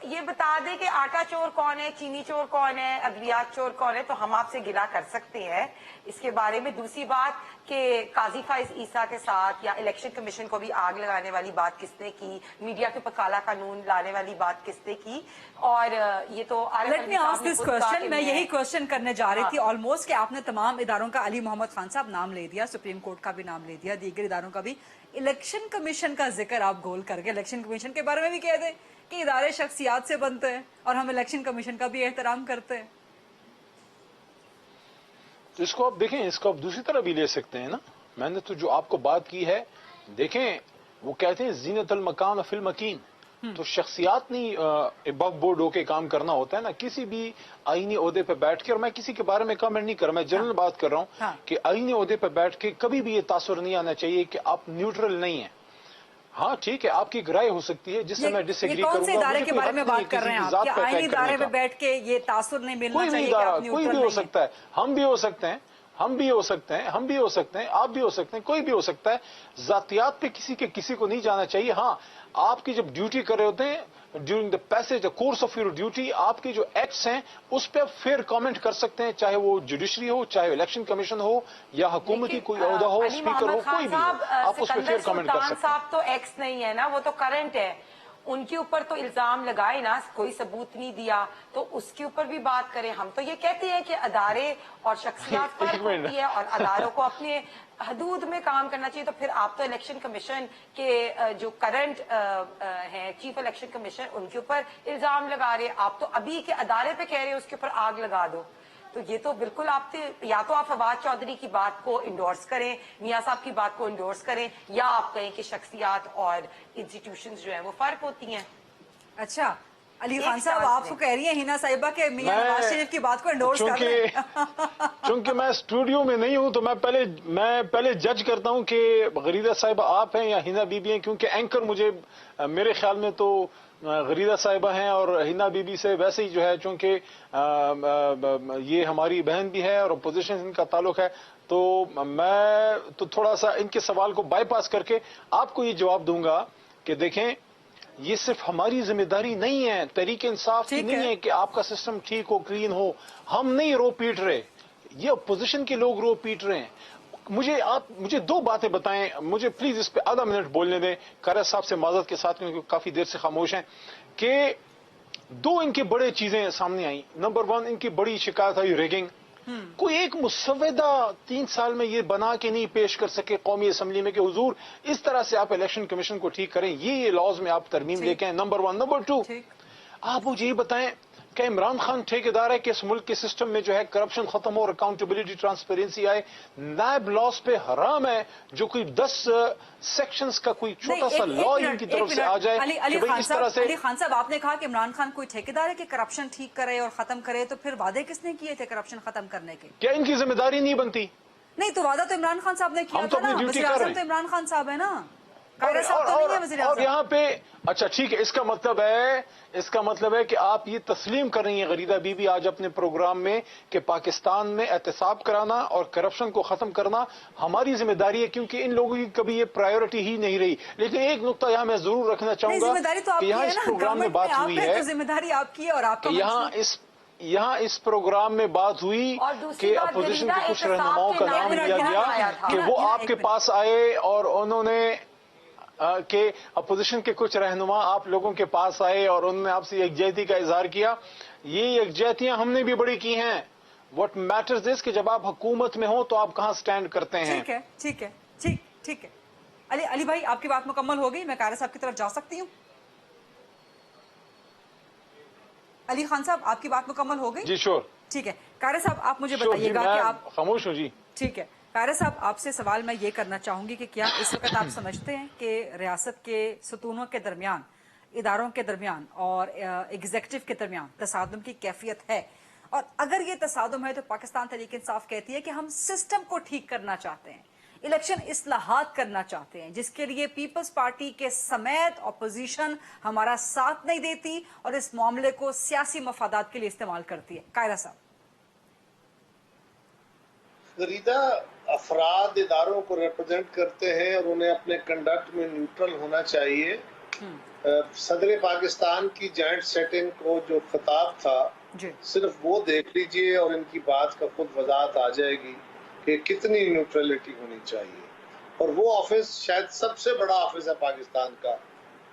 ये बता दें कि आटा चोर कौन है, चीनी चोर कौन है, अद्वियात चोर कौन है, तो हम आपसे गिला कर सकते हैं इसके बारे में। दूसरी बात कि काजी फाइज ईसा के साथ या इलेक्शन कमीशन को भी आग लगाने वाली बात किसने की, मीडिया के ऊपर काला कानून लाने वाली बात किसने की, और ये तो let me ask this question, मैं यही क्वेश्चन करने जा रही थी ऑलमोस्ट, कि आपने तमाम इदारों का, अली मोहम्मद खान साहब नाम ले दिया, सुप्रीम कोर्ट का भी नाम ले दिया, दीगर इदारों का भी, इलेक्शन कमीशन का जिक्र आप गोल करके इलेक्शन कमीशन के बारे में भी कह दें कि इदारे शख्सियात से बनते हैं और हम इलेक्शन कमीशन का भी एहतराम करते हैं। तो इसको आप देखें, इसको आप दूसरी तरह भी ले सकते हैं ना। मैंने तो जो आपको बात की है, देखें वो कहते हैं जीनतुल मकान फिल मकीन, तो शख्सियात नहीं अबव बोर्ड होके काम करना होता है ना, किसी भी आईनी ओहदे पे बैठ के, और मैं किसी के बारे में कमेंट नहीं कर रहा, मैं जनरल बात कर रहा हूँ कि आईनी ओहदे पे बैठ के कभी भी ये तासुर नहीं आना चाहिए कि आप न्यूट्रल नहीं है। हाँ ठीक है, आपकी राय हो सकती है जिससे मैं डिसएग्री करूंगा। कौन से इदारे के बारे में बात कर रहे हैं आप? कि आईनी इदारे में बैठ के ये तासुर नहीं मिलना चाहिए कि आप न्यूट्रल कोई भी हो सकता है, हम भी हो सकते हैं, हम भी हो सकते हैं, हम भी हो सकते हैं, आप भी हो सकते हैं, कोई भी हो सकता है। जातियात पे किसी को नहीं जाना चाहिए। हाँ, आपकी जब ड्यूटी कर रहे होते हैं, during the passage the course of your duty, आपके जो एक्ट्स हैं उस पर फेयर कमेंट कर सकते हैं, चाहे वो जुडिशरी हो, चाहे इलेक्शन कमीशन हो, या हुकूमती कोई ओहदा हो, स्पीकर हो, कोई भी हो, आप उस पर फेयर कमेंट कर सकते हैं। साहब तो एक्स नहीं है ना, वो तो करंट है, उनके ऊपर तो इल्जाम लगाए ना, कोई सबूत नहीं दिया, तो उसके ऊपर भी बात करें। हम तो ये कहते हैं कि अदारे और शख्सियत फर्क होती है और अदारों को अपने हदूद में काम करना चाहिए। तो फिर आप तो इलेक्शन कमीशन के जो करंट हैं, चीफ इलेक्शन कमीशन, उनके ऊपर इल्जाम लगा रहे, आप तो अभी के अदारे पे कह रहे हैं उसके ऊपर आग लगा दो। तो ये तो बिल्कुल आप, या तो आप फवाद चौधरी की बात को इंडोर्स करें, मियां साहब की बात को इंडोर्स करें, या आप कहें कि शख्सियात और इंस्टीट्यूशंस जो है वो फर्क होती हैं। अच्छा, अली खान साहब आपको कह रही है हिना साहिबा के मियां नवाज शरीफ की बात को इंडोर्स कर रहे हैं। चूंकि मैं स्टूडियो में नहीं हूं तो मैं पहले जज करता हूं कि गरीदा साहिबा आप हैं या हिना बीबी हैं, क्योंकि एंकर मुझे मेरे ख्याल में तो गरीदा साहिबा हैं, और हिना बीबी से वैसे ही जो है, चूंकि ये हमारी बहन भी है और अपोजिशन इनका ताल्लुक है, तो मैं तो थोड़ा सा इनके सवाल को बाईपास करके आपको ये जवाब दूंगा कि देखें, ये सिर्फ हमारी जिम्मेदारी नहीं है, तहरीक इंसाफ की नहीं है कि आपका सिस्टम ठीक हो, क्लीन हो। हम नहीं रो पीट रहे, ये अपोजिशन के लोग रो पीट रहे हैं। मुझे दो बातें बताएं, मुझे प्लीज इस पे आधा मिनट बोलने दें, कारज साहब से माजरत के साथ, क्योंकि काफी देर से खामोश हैं, कि दो इनकी बड़ी चीजें सामने आई। नंबर वन, इनकी बड़ी शिकायत आई रेगिंग। कोई एक मुसव्वदा 3 साल में ये बना के नहीं पेश कर सके कौमी असम्बली में कि हुजूर इस तरह से आप इलेक्शन कमीशन को ठीक करें, ये लॉज में आप तरमीम लेके आए। Number one. नंबर टू, आप मुझे ये बताएं कि इमरान खान ठेकेदार है कि इस मुल्क के सिस्टम में जो है करप्शन खत्म हो और अकाउंटेबिलिटी ट्रांसपेरेंसी आए। नायब लॉज पे हराम है जो कोई 10 सेक्शंस का कोई छोटा सा लॉ इनकी तरफ से आ जाए। अली खान साहब, आपने कहा कि इमरान खान कोई ठेकेदार है कि करप्शन ठीक करे और खत्म करे, तो फिर वादे किसने किए थे करप्शन खत्म करने के? क्या इनकी जिम्मेदारी नहीं बनती? नहीं, तो वादा तो इमरान खान साहब ने किया था ना, वज़ीर आज़म तो इमरान खान साहब है ना, और यहाँ पे अच्छा ठीक है, इसका मतलब है कि आप ये तस्लीम कर रही हैं गरीदा बीबी आज अपने प्रोग्राम में कि पाकिस्तान में एहतसाब कराना और करप्शन को खत्म करना हमारी जिम्मेदारी है, क्योंकि इन लोगों की कभी ये प्रायोरिटी ही नहीं रही। लेकिन एक नुक्ता यहाँ मैं जरूर रखना चाहूंगा कि यहाँ इस प्रोग्राम में बात हुई है, जिम्मेदारी आपकी है और आपका यहाँ इस प्रोग्राम में बात हुई कि अपोजिशन के कुछ रहनुमाओं का नाम लिया गया कि वो आपके पास आए और उन्होंने के अपोजिशन के कुछ रहनुमा आप लोगों के पास आए और उन्होंने आपसे यकजहती का इजहार किया। ये यकजहतियां हमने भी बड़ी की हैं। व्हाट मैटर्स इज कि जब आप हुकूमत में हो तो आप कहां स्टैंड करते हैं। ठीक है। अली भाई, आपकी बात मुकम्मल हो गई, मैं कारज साहब की तरफ जा सकती हूँ? अली खान साहब, आपकी बात मुकम्मल हो गई? जी श्योर। ठीक है, कारज साहब आप मुझे बताइएगा कि आप खामोश हो जी। ठीक है, कारज साहब आपसे सवाल मैं ये करना चाहूंगी कि क्या इस वक्त आप समझते हैं कि रियासत के सतूनों के दरमियान, इदारों के दरमियान और एग्जीक्यूटिव के दरमियान तसादुम की कैफियत है? और अगर ये तसादुम है तो पाकिस्तान तहरीक इंसाफ कहती है कि हम सिस्टम को ठीक करना चाहते हैं, इलेक्शन इस्लाहात करना चाहते हैं, जिसके लिए पीपल्स पार्टी के समेत अपोजिशन हमारा साथ नहीं देती और इस मामले को सियासी मफादात के लिए इस्तेमाल करती है। कायरा साहब। गरीदा अफराद इदारों को रिप्रेजेंट करते हैं और उन्हें अपने कंडक्ट में न्यूट्रल होना चाहिए। सदर पाकिस्तान की जॉइंट सेटिंग को जो खिताब था, सिर्फ वो देख लीजिए और इनकी बात का खुद वजाहत आ जाएगी कि कितनी न्यूट्रलिटी होनी चाहिए। और वो ऑफिस शायद सबसे बड़ा ऑफिस है पाकिस्तान का।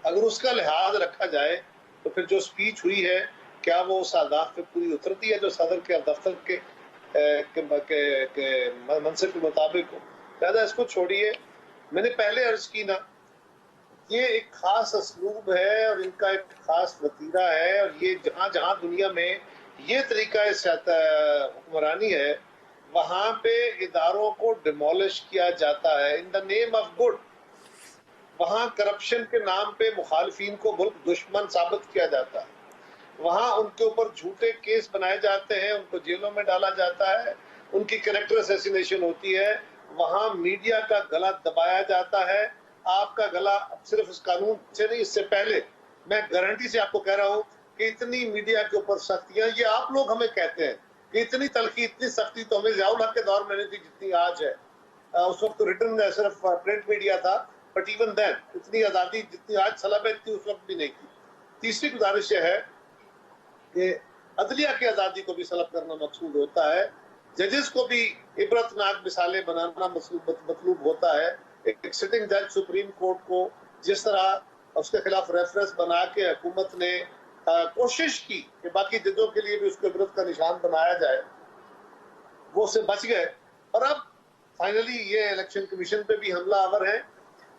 अगर उसका लिहाज रखा जाए तो फिर जो स्पीच हुई है, क्या वो उस आदाफ पे पूरी उतरती है जो सदर के दफ्तर के मनसब के मुताबिक हो? लिहाजा इसको छोड़िए। मैंने पहले अर्ज की ना, ये एक खास असलूब है और इनका एक खास वतीरा है, और ये जहां जहां दुनिया में ये तरीका हुक्मरानी है, वहां पे इदारों को डिमोलिश किया जाता है in the name of good. वहां करप्शन के नाम पे मुखालिफिन को मुल्क दुश्मन साबित किया जाता है, वहां उनके ऊपर झूठे केस बनाए जाते हैं, उनको जेलों में डाला जाता है, उनकी कैरेक्टर असैसिनेशन होती है, वहां मीडिया का गला दबाया जाता है। आपका गला सिर्फ इस कानून से नहीं, इससे पहले मैं गारंटी से आपको कह रहा हूं कि इतनी मीडिया के ऊपर सख्तियां, ये आप लोग हमें कहते हैं कि इतनी तलखी इतनी सख्ती तो हमें ज़ियाउल हक के दौर में नहीं थी जितनी आज है। उस वक्त तो रिटर्न सिर्फ प्रिंट मीडिया था, बट इवन देन इतनी आज़ादी जितनी आज सलाबत थी उस वक्त भी नहीं थी। तीसरी गुजारिश यह है कि अदलिया की आज़ादी को भी सलब करना मकसूद होता है, जजेस को भी इबरतनाक मिसालें बनाना मतलूब होता है। एक सिटिंग जज सुप्रीम कोर्ट को जिस तरह उसके खिलाफ रेफरेंस बना के हुकूमत ने कोशिश की कि बाकी जजों के लिए भी उसको इबरत का निशान बनाया जाए, वो उससे बच गए और अब फाइनली ये इलेक्शन कमीशन पे भी हमला आवर है।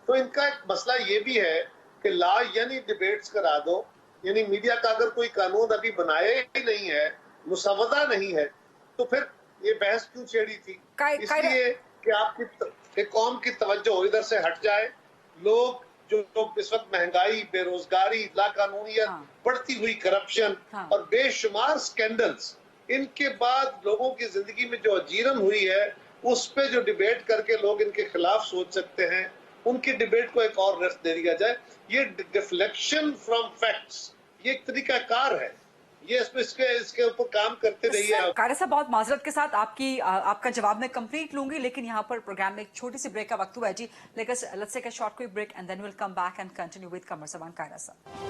तो इनका एक मसला ये भी है कि ला यानी डिबेट्स करा दो, यानी मीडिया का अगर कोई कानून अभी बनाया ही नहीं है, मुसवदा नहीं है, तो फिर ये बहस क्यों छेड़ी थी? इसलिए कि आपकी कौम की तवज्जो इधर से हट जाए। लोग जो इस वक्त महंगाई, बेरोजगारी, लाकानूनियत, बढ़ती हुई करप्शन और बेशुमार स्कैंडल्स, इनके बाद लोगों की जिंदगी में जो अजीरन हुई है, उस पे जो डिबेट करके लोग इनके खिलाफ सोच सकते हैं, उनकी डिबेट को एक और रख दे दिया जाए। ये डिफ्लेक्शन फ्रॉम फैक्ट्स, ये एक तरीका कार है, ये इसके ऊपर काम करते रहिए। कारी साहब, बहुत माजरत के साथ आपका जवाब मैं कंप्लीट लूंगी, लेकिन यहाँ पर प्रोग्राम में एक छोटी सी ब्रेक का वक्त हुआ है जी। Let's take a short quick break and then will come back and continue with Qamar Zaman Kaira साहब।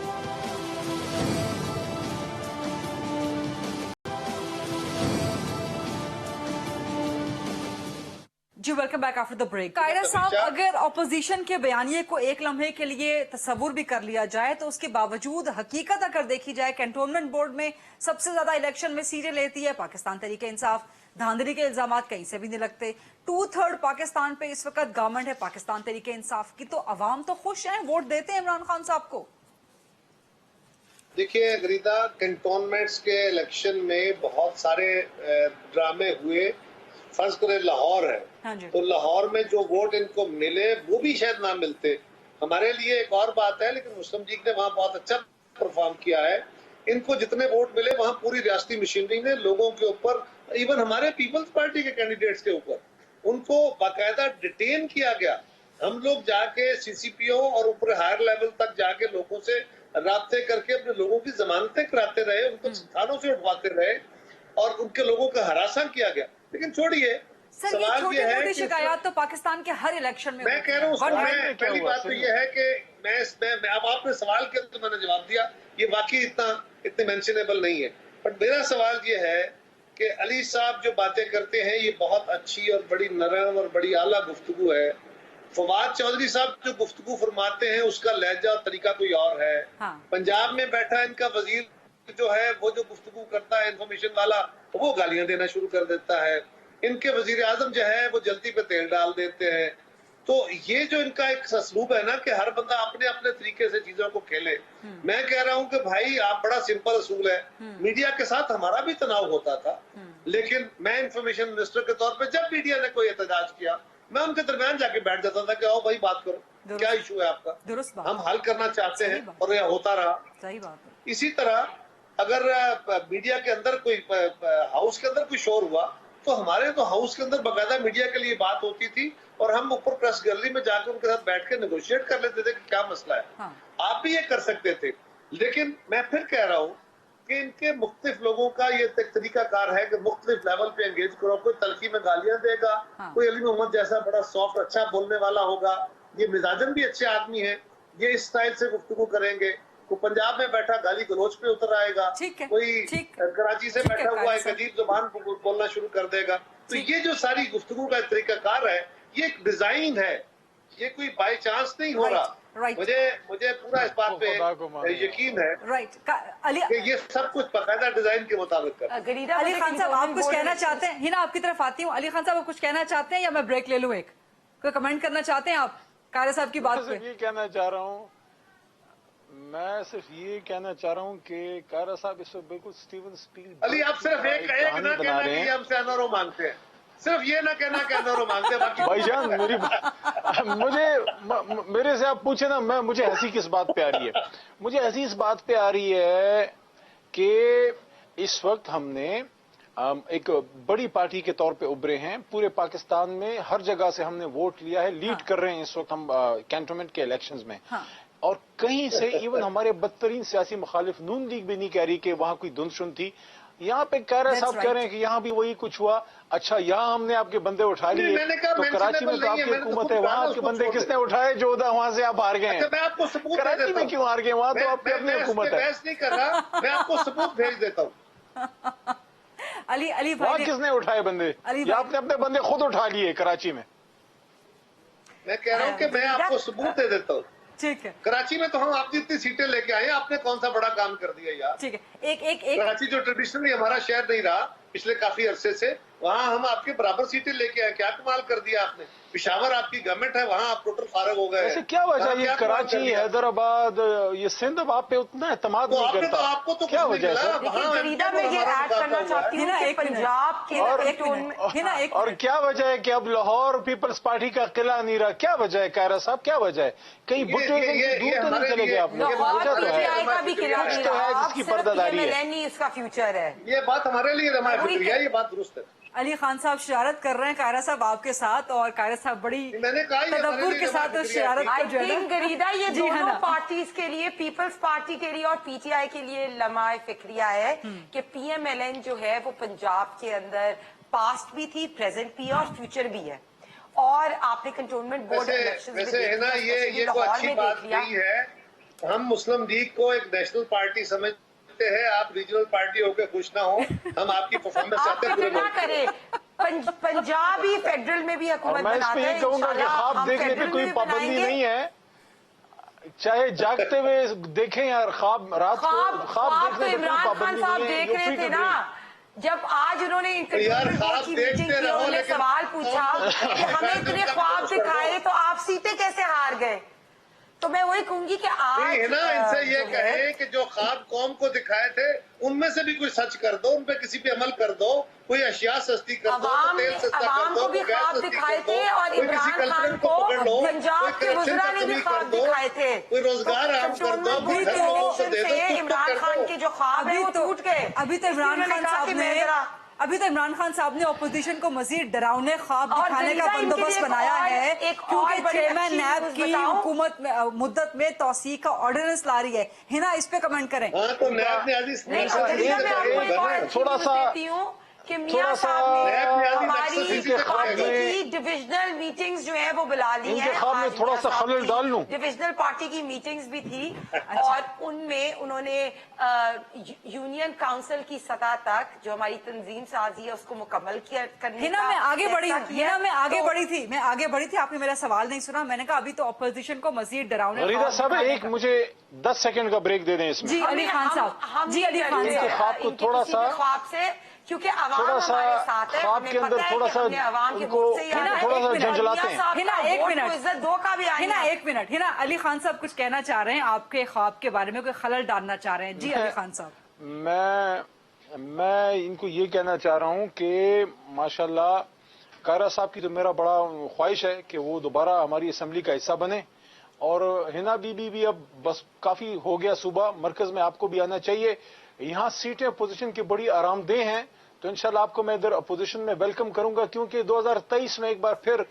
जी welcome back after the break. Kaira साहब, अगर ऑपोजिशन के बयानिए को एक लम्हे के लिए तस्वुर भी कर लिया जाए तो उसके बावजूद हकीकत अगर देखी जाए, कैंटोनमेंट बोर्ड में सबसे ज्यादा इलेक्शन में सीटें लेती है पाकिस्तान तहरीक इंसाफ। धांधली के इल्जाम कहीं से भी नहीं लगते। 2/3 पाकिस्तान पे इस वक्त गवर्नमेंट है पाकिस्तान तहरीक इंसाफ की, तो अवाम तो खुश हैं, वोट देते हैं इमरान खान साहब को। देखिए गरीदा, कैंटोनमेंट्स के इलेक्शन में बहुत सारे ड्रामे हुए। फर्ज करें लाहौर है, तो लाहौर में जो वोट इनको मिले वो भी शायद ना मिलते। हमारे लिए एक और बात है, लेकिन मुस्लिम लीग ने वहां बहुत अच्छा परफॉर्म किया है। इनको जितने वोट मिले वहां पूरी रियासती मशीनरी ने लोगों के ऊपर, इवन हमारे पीपल्स पार्टी के कैंडिडेट्स के ऊपर, उनको बाकायदा डिटेन किया गया। हम लोग जाके CCPO और ऊपर हायर लेवल तक जाके लोगों से राब्ते करके अपने लोगों की जमानतें कराते रहे, उनको थानों से उठवाते रहे और उनके लोगों का हरासा किया गया। लेकिन छोड़िए, सवाल ये है कि शिकायत तो पाकिस्तान के हर इलेक्शन में मैं कह रहा हूँ, पहली बात तो ये है कि मैं अब आपने सवाल किया तो मैंने जवाब दिया, ये वाकई इतने मेंशनेबल नहीं है। बट मेरा सवाल ये है कि अली साहब जो बातें करते हैं ये बहुत अच्छी और बड़ी नरम और बड़ी आला गुफ्तगू है। फवाद चौधरी साहब जो गुफ्तगू फरमाते हैं उसका लहजा और तरीका कोई और है। पंजाब में बैठा इनका वजीर जो है वो जो गुफ्तगू करता है इंफॉर्मेशन वाला, वो गालियां देना शुरू कर देता है। इनके वजीर आजम जो है वो जल्दी पे तेल डाल देते हैं। तो ये जो इनका एक असलूब है ना कि हर बंदा अपने अपने तरीके से चीजों को खेले। मैं कह रहा हूं कि भाई आप बड़ा सिंपल असूल है। मीडिया के साथ हमारा भी तनाव होता था, लेकिन मैं इंफॉर्मेशन मिनिस्टर के तौर पे जब मीडिया ने कोई एहतजाज किया, मैं उनके दरमियान जाके बैठ जाता था कि आओ भाई बात करो, क्या इशू है आपका, हम हल करना चाहते हैं, और यह होता रहा। सही बात है। इसी तरह अगर मीडिया के अंदर कोई हाउस के अंदर कोई शोर हुआ तो हमारे तो हाउस के अंदर बाकायदा मीडिया के लिए बात होती थी और हम ऊपर प्रेस गैलरी में जाकर उनके साथ बैठ के नेगोशिएट कर लेते थे कि क्या मसला है। आप भी ये कर सकते थे, लेकिन मैं फिर कह रहा हूँ कि इनके मुख्तलिफ लोगों का ये तरीका कार है कि मुख्तलिफ लेवल पे एंगेज करो। कोई तलखी में गालियां देगा, कोई अली मोहम्मद जैसा बड़ा सॉफ्ट अच्छा बोलने वाला होगा, ये मिजाजन भी अच्छे आदमी है, ये इस स्टाइल से गुफ्तगू करेंगे, कोई पंजाब में बैठा गाली गलोच पे उतर आएगा, ठीक है, कोई ठीक। कराची से ठीक है, बैठा हुआ कारी एक साहब। अजीब जुबान बोलना शुरू कर देगा। तो ये जो सारी गुफ्तगू का तरीकाकार है, ये एक डिजाइन है, ये कोई बाय चांस नहीं हो रहा। राइट। मुझे पूरा इस बात खुदा को पे माने। यकीन है राइट। अली कि ये सब कुछ बाकायदा डिजाइन के मुताबिक कर। गरीदा अली मुझे खान साहब, आप कुछ बोर्ड कहना इलेक्शंस- चाहते हैं? हिना, आपकी तरफ आती हूँ। अली खान साहब, आप कुछ कहना चाहते हैं या मैं ब्रेक ले लूँ? एक कोई कमेंट करना चाहते हैं आप कारी साहब की बात मैं पे? सिर्फ ये कहना चाह रहा हूँ, मैं सिर्फ ये कहना चाह रहा हूँ कि कारा साहब इस वक्त बिल्कुल स्टीवन स्पील अली आप सिर्फ एक कहानी ना बना कहना रहे कि हैं। ये हमसे अनोरो मांगते हैं, सिर्फ ये ना कहना कि अनोरो मांगते हैं, बाकी भाईजान मेरे से आप पूछे ना, मुझे हंसी किस बात पे आ रही है? मुझे हंसी इस बात पे आ रही है कि इस वक्त हमने एक बड़ी पार्टी के तौर पे उभरे हैं, पूरे पाकिस्तान में हर जगह से हमने वोट लिया है, लीड कर रहे हैं इस वक्त हम कैंटोनमेंट के इलेक्शंस में। हाँ। और कहीं से इवन हमारे बदतरीन सियासी मुखालिफ नून लीग भी नहीं कह रही कि वहां कोई धुंधशुन थी। यहाँ पे कारा That's साहब right. कह रहे हैं कि यहाँ भी वही कुछ हुआ। अच्छा, यहाँ हमने आपके बंदे उठा लिए, मैंने कहा तो कराची में mentionable तो नहीं है, आपकी मैंने तो हुकूमत खुद है, कहा वहां ना, आपके उसको बंदे छोड़ किसने उठाए? जो वहां से आप हार गए अच्छा, हैं। मैं आपको सबूत दे कराची देता में हूँ। क्यों हार गए? वहां तो आपकी अपनी मैं इस हुकूमत पे है। बहस नहीं कर रहा, मैं आपको सबूत भेज देता हूँ। अली वहां भाई ने- किसने उठाए बंदे? अली या भाई- आपने अपने बंदे खुद उठा लिए कराची में? मैं कह रहा हूँ कि मैं आपको सबूत दे देता हूँ। ठीक है, कराची में तो हम आप जितनी सीटें लेके आए हैं, आपने कौन सा बड़ा काम कर दिया यार। ठीक है। एक कराची जो ट्रेडिशनली हमारा शहर नहीं रहा पिछले काफी अरसे से, वहाँ हम आपके बराबर सीटें लेके आए, क्या कमाल कर दिया आपने। पिशावर आपकी गवर्नमेंट है, वहाँ आप टोटल फारग हो गए। वैसे क्या वजह वहाँ ये क्या कमाल कर कराची, दिया? हैदराबाद, ये सिंध अब आप पे उतना एतमाद तो नहीं आपने करता? तो आपको तो क्या कुछ नहीं वजह है मिला। सर? देखिए वहाँ गरीदा, MK मैं ये हमारा ऐड करना मुकाबला हुआ है। चाहती हूँ हिना, कि एक मिनट। पंजाब के और- कैंटोनमेंट- हिना, एक और मिनट। क्या वजह है कि अब लाहौर पीपल्स पार्टी का किला नहीं रहा? क्या वजह है कायरा साहब, क्या वजह है? कहीं भुट्टो से ये दूर तो हमारे नहीं चले गए लिए- आप लोग? लाहौर वजह तो पीटीआई है, का भी किला कुछ नहीं तो है रहा, जिसकी अब सिर्फ पर्दादारी है। PMLN ही इसका फ्यूचर है। ये बात हमारे लिए रमा वही फिक्रिया, ये बात दुरुस्त है। अली खान साहब शरारत कर रहे हैं कायरा साहब आपके साथ, और कायरा साहब बड़ी मैंने कहा ये हमारे तदब्बुर लिए के साथ जमा उस फिक्रिया शरारत है। को आई जो है थिंक ना, गरीदा ये जी, है दोनों ना? पार्टीज के लिए, पीपल्स पार्टी के लिए और पीटीआई के लिए लम्हा फिक्रिया है कि PMLN जो है वो पंजाब के अंदर पास्ट भी थी, प्रेजेंट भी है और फ्यूचर भी है। और आपने कंटोनमेंट बोर्ड इलेक्शन वैसे है ना, ये कोई अच्छी बात नहीं है। हम मुस्लिम लीग को एक नेशनल पार्टी समझते हैं, आप रीजनल पार्टी होकर खुश ना हो। हम आपकी परफॉर्मेंस आप चाहते हैं फिक्र पूरे ना मुल्क में। करें, पंजाब ही फेडरल में भी और हुकूमत मैं इस बनाता पे है। ये कहूंगा कि इंशाल्लाह ख्वाब हम देखने पे फेडरल कोई में भी पाबंदी बनाएंगे। नहीं है, चाहे जागते हुए देखें यार, ख्वाब रात को ख्वाब ख्वाब तो देखने पे कोई इमरान खान पाबंदी साहब नहीं है। देख You're रहे free थे to ना, dream। जब आज उन्होंने यार, इंटरव्यू ख्वाब की देखते मीटिंग की, रहो, उन्होंने लेकिन सवाल पूछा कि हमें इतने ख्वाब दिखाए तो आप सीटें कैसे हार गए। तो मैं वही कहूंगी कि आज नहीं है ना, इनसे ये जो है, कहे कि जो ख्वाब कौम को दिखाए थे उनमें से भी कोई सच कर दो, उन पे किसी पे अमल कर दो, कोई अशिया सस्ती कर दो, अवाम तेल सस्ता कर अवाम दो, को भी कोई गैस ख्वाब सस्ती दिखाए कर दो, थे और कोई किसी इमरान खान कल्चर को पकड़ लो, पंजाब कोई के करप्शन वज़रा का ने भी कमी ख्वाब कर दो, दिखाए थे। कोई रोजगार आम कर दो, कोई घर लोगों को दे दो, से कुछ तो इमरान कर खान दो। के जो ख्वाब है वो टूट गए। अभी तो इमरान उन्होंने खान कहा साहब कि ने मैं जरा- अभी तो इमरान खान साहब ने ऑपोजिशन को मजीद डरावने ख्वाब और दिखाने का गरीदा, इनके बंदोबस्त लिए बनाया और- है, एक और क्योंकि बड़ी चेयरमैन अच्छी नैब न्यूज़ की बताऊं? हुकूमत में मुद्दत में तौसीक का ऑर्डिनेंस ला रही है। हिना, इस पे कमेंट करें। हाँ, तो नैब ने आज इस नहीं, अच्छा, गरीदा, मैं आपको एक और एक- अच्छी थोड़ा न्यूज़ सा- देती हूँ कि थोड़ा मियां सा साहब ने नैब ने आज हमारी इनके ख्वाब पार्टी में- की डिविजनल मीटिंग्स जो है वो बुला ली इनके है। ख्वाब में आज थोड़ा मियां सा साहब खलल की डाल लूं। डिविजनल पार्टी की मीटिंग्स भी थी और उनमें उन्होंने यूनियन काउंसिल की सतह तक जो हमारी तंजीम साजी है उसको मुकम्मल किया करने हिना, का मैं आगे बढ़ी फैसला हूँ। किया। हिना, मैं आगे तो- बढ़ी थी, आपने मेरा सवाल नहीं सुना। मैंने कहा अभी तो ऑपोजिशन को मजीद डरावने गरीदा ख्वाब साहब, दिखाने एक का- मुझे 10 सेकंड का ब्रेक दे दें इसमें। जी अली खान साहब, जी अली खान इनके साहब, ख्वाब को इनके थोड़ा किसी सा- भी ख्वाब से, क्योंकि अवाम थोड़ा सा हमारे साथ है, ख्वाब हमें के अंदर पता है थोड़ा कि सा हमने अवाम के उनको वोट से ही आना है। थोड़ा सा एक मिनट, झंझलाते मियां हैं। साहब हिना, का एक वोट मिनट। तो इज्जत दो का भी आनी हिना, है। एक मिनट। हिना, अली खान साहब कुछ कहना चाह रहे हैं, आपके ख्वाब के बारे में कोई खलल डालना चाह रहे हैं। जी अली खान साहब। मैं इनको ये कहना चाह रहा हूं कि माशाल्लाह कायरा साहब की तो मेरा बड़ा ख्वाहिश है कि वो दोबारा हमारी असेंबली का हिस्सा बने, और हिना बीबी भी अब बस काफी हो गया, सुबह मरकज में आपको भी आना चाहिए। यहाँ सीटें अपोजिशन की बड़ी आरामदेह हैं, तो इंशाल्लाह आपको मैं इधर अपोजिशन में वेलकम करूंगा, क्योंकि 2023 में एक बार फिर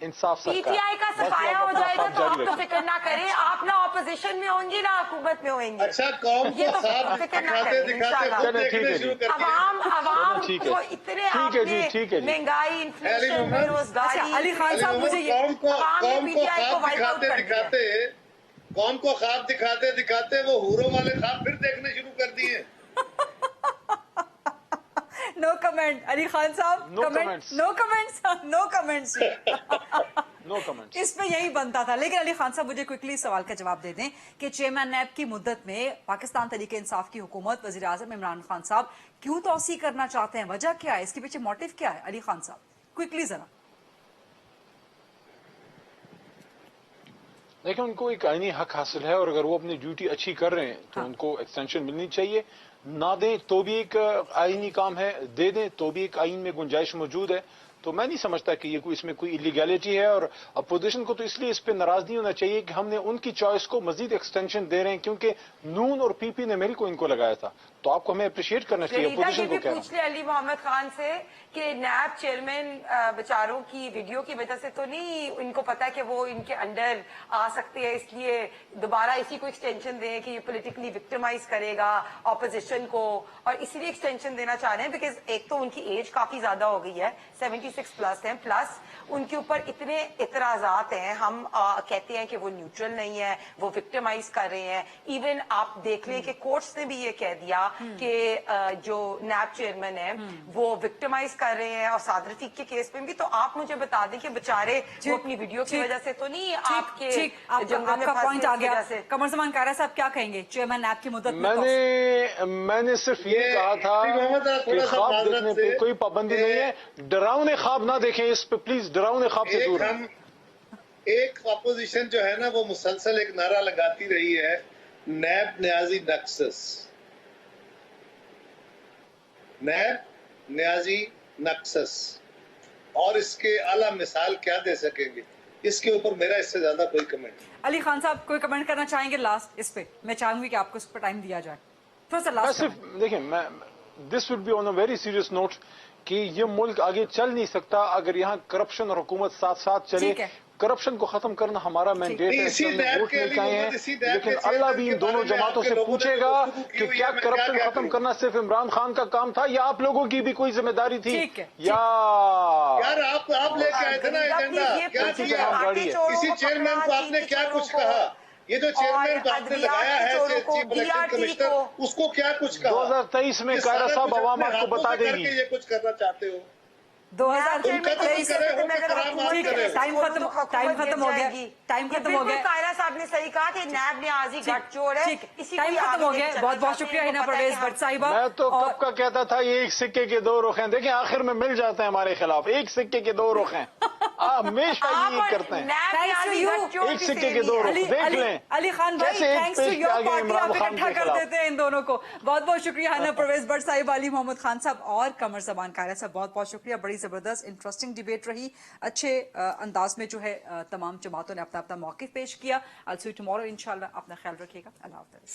इंसाफ सरकार। पीटीआई का बाकी सफाया आप हो अपना जाएगा ख्वाब तो आप जारी तो रखें। फिक्र ना करें, आप ना ऑपोजिशन में होंगे ना हुकूमत में होंगे। अच्छा, कौम ये को तो साफ फिक्र ना दिखाते करें, दिखाते इंशाल्लाह। खुद चलें, ठीक देखने है शुरू जी। कर दिया। अवाम ठीक है। को इतने ठीक है जी, आपने ठीक है जी। महंगाई, इन्फ्लेशन, मोहम्मद। बेरोजगारी, अच्छा, अली खान साहब, मुझे ये कौम को अवाम ने कौम को पीटीआई को ख्वाब वाइप आउट दिखाते कर दिया। दिखाते कौम को ख्वाब दिखाते दिखाते वो हूरों वाले ख्वाब फिर देखने शुरू कर दिए। नो कमेंट अली खान साहब, No comment, comments. No comments, no comments. No comments. इस पे यही बनता था। लेकिन अली खान साहब मुझे क्विकली सवाल का जवाब दे दें कि चेयरमैन नैब की मुद्दत में पाकिस्तान तहरीक इंसाफ की हुकूमत वजीर आजम इमरान खान साहब क्यों तोसी करना चाहते हैं? वजह क्या है? इसके पीछे मोटिव क्या है? अली खान साहब क्विकली जरा। देखिए, उनको एक आईनी हक हासिल है और अगर वो अपनी ड्यूटी अच्छी कर रहे हैं तो उनको एक्सटेंशन मिलनी चाहिए। ना दें तो भी एक आईनी काम है, दे दें तो भी एक आईन में गुंजाइश मौजूद है। तो मैं नहीं समझता कि ये इसमें कोई इलीगैलिटी है और अपोजिशन को तो इसलिए इस पर नाराज नहीं होना चाहिए कि हमने उनकी चॉइस को मजीद एक्सटेंशन दे रहे हैं, क्योंकि नून और पीपी ने मिलकर इनको लगाया था। तो आपको हमें अप्रिशिएट करना चाहिए अपोजिशन को। पूछ ले अली मोहम्मद खान से कि नैब चेयरमैन बेचारों की वीडियो की वजह से तो नहीं इनको पता है कि वो इनके अंडर आ सकते हैं, इसलिए दोबारा इसी को एक्सटेंशन दें कि ये पॉलिटिकली विक्टिमाइज करेगा ऑपोजिशन को, और इसीलिए एक्सटेंशन देना चाह रहे हैं बिकॉज एक तो उनकी एज काफी ज्यादा हो गई है, 76 प्लस है, प्लस उनके ऊपर इतने इतराजात हैं। हम कहते हैं कि वो न्यूट्रल नहीं है, वो विक्टिमाइज कर रहे हैं। इवन आप देख लें कि कोर्ट्स ने भी ये कह दिया कि जो नैब चेयरमैन है वो विक्टिमाइज कर रहे हैं, और साद रफीक के केस में भी। तो आप मुझे बता दें कि बेचारे वो अपनी वीडियो की वजह से तो नहीं आपके जंगल में पॉइंट आ गया। से कमर ज़मान कारा साहब क्या कहेंगे चेयरमैन नैब की मुद्दत में? मैंने सिर्फ ये कहा था कि ख्वाब देखने पे कोई पाबंदी नहीं है, डरावने ख्वाब ना देखें। इस पे प्लीज डरावने ख्वाब से दूर रहें। एक अपोजिशन जो है ना वो मुसलसल एक नारा लगाती रही है, नैब न्याजी नक्सस, नैब न्याजी नक्सस, और इसके आला मिसाल क्या दे सकेंगे? इसके ऊपर मेरा इससे ज्यादा कोई कमेंट नहीं। अली खान साहब कोई कमेंट करना चाहेंगे लास्ट इस पे? मैं चाहूंगी कि आपको इस पर टाइम दिया जाए, थोड़ा सा लास्ट। देखिए, मैं this would be on a very serious note कि ये मुल्क आगे चल नहीं सकता अगर यहाँ करप्शन और हुकूमत साथ साथ चले। करप्शन को खत्म करना हमारा मैंडेट है, वोट नहीं आए हैं, लेकिन अल्लाह भी इन दोनों जमातों से पूछेगा कि क्या करप्शन खत्म करना सिर्फ इमरान खान का काम था या आप लोगों की भी कोई जिम्मेदारी थी? यार आप लेके आए थे ना एजेंडा, क्या किया? किसी चेयरमैन को आपने क्या कुछ कहा? ये जो चेयरमैन को आपने लगाया है चीफ इलेक्शन कमिश्नर, उसको क्या कुछ कहा? 2023 में कायरा साहब अवाम आपको बता देगी। ये कुछ करना चाहते हो? 2023 टाइम खत्म हो गया, टाइम खत्म हो गया। कायरा साहब ने सही कहा कि नैब ने आज ही गठजोड़ है, टाइम खत्म हो गया। बहुत बहुत शुक्रिया हिना परवेज भट्ट साहिबा। मैं तो कब का कहता था ये एक सिक्के के दो रुख हैं। देखें आखिर में मिल जाते हैं हमारे खिलाफ। एक सिक्के के दो रुख हैं, हमेशा ये करते हैं। एक सिक्के के दो रुख, देख लें। अली खान भाई थैंक्स टू योर पार्टी, आप इकट्ठा कर देते हैं इन दोनों को। बहुत बहुत शुक्रिया हिना परवेज भट्ट साहिबा, अली मोहम्मद खान साहब और कमर ज़मान कायरा साहब, बहुत बहुत शुक्रिया। बड़ी जबरदस्त इंटरेस्टिंग डिबेट रही, अच्छे अंदाज में जो है तमाम जमातों ने अपना अपना मौक़िफ़ पेश किया। I'll see you tomorrow इंशाल्लाह। अपना ख्याल रखिएगा। अल्लाह हाफ़िज़।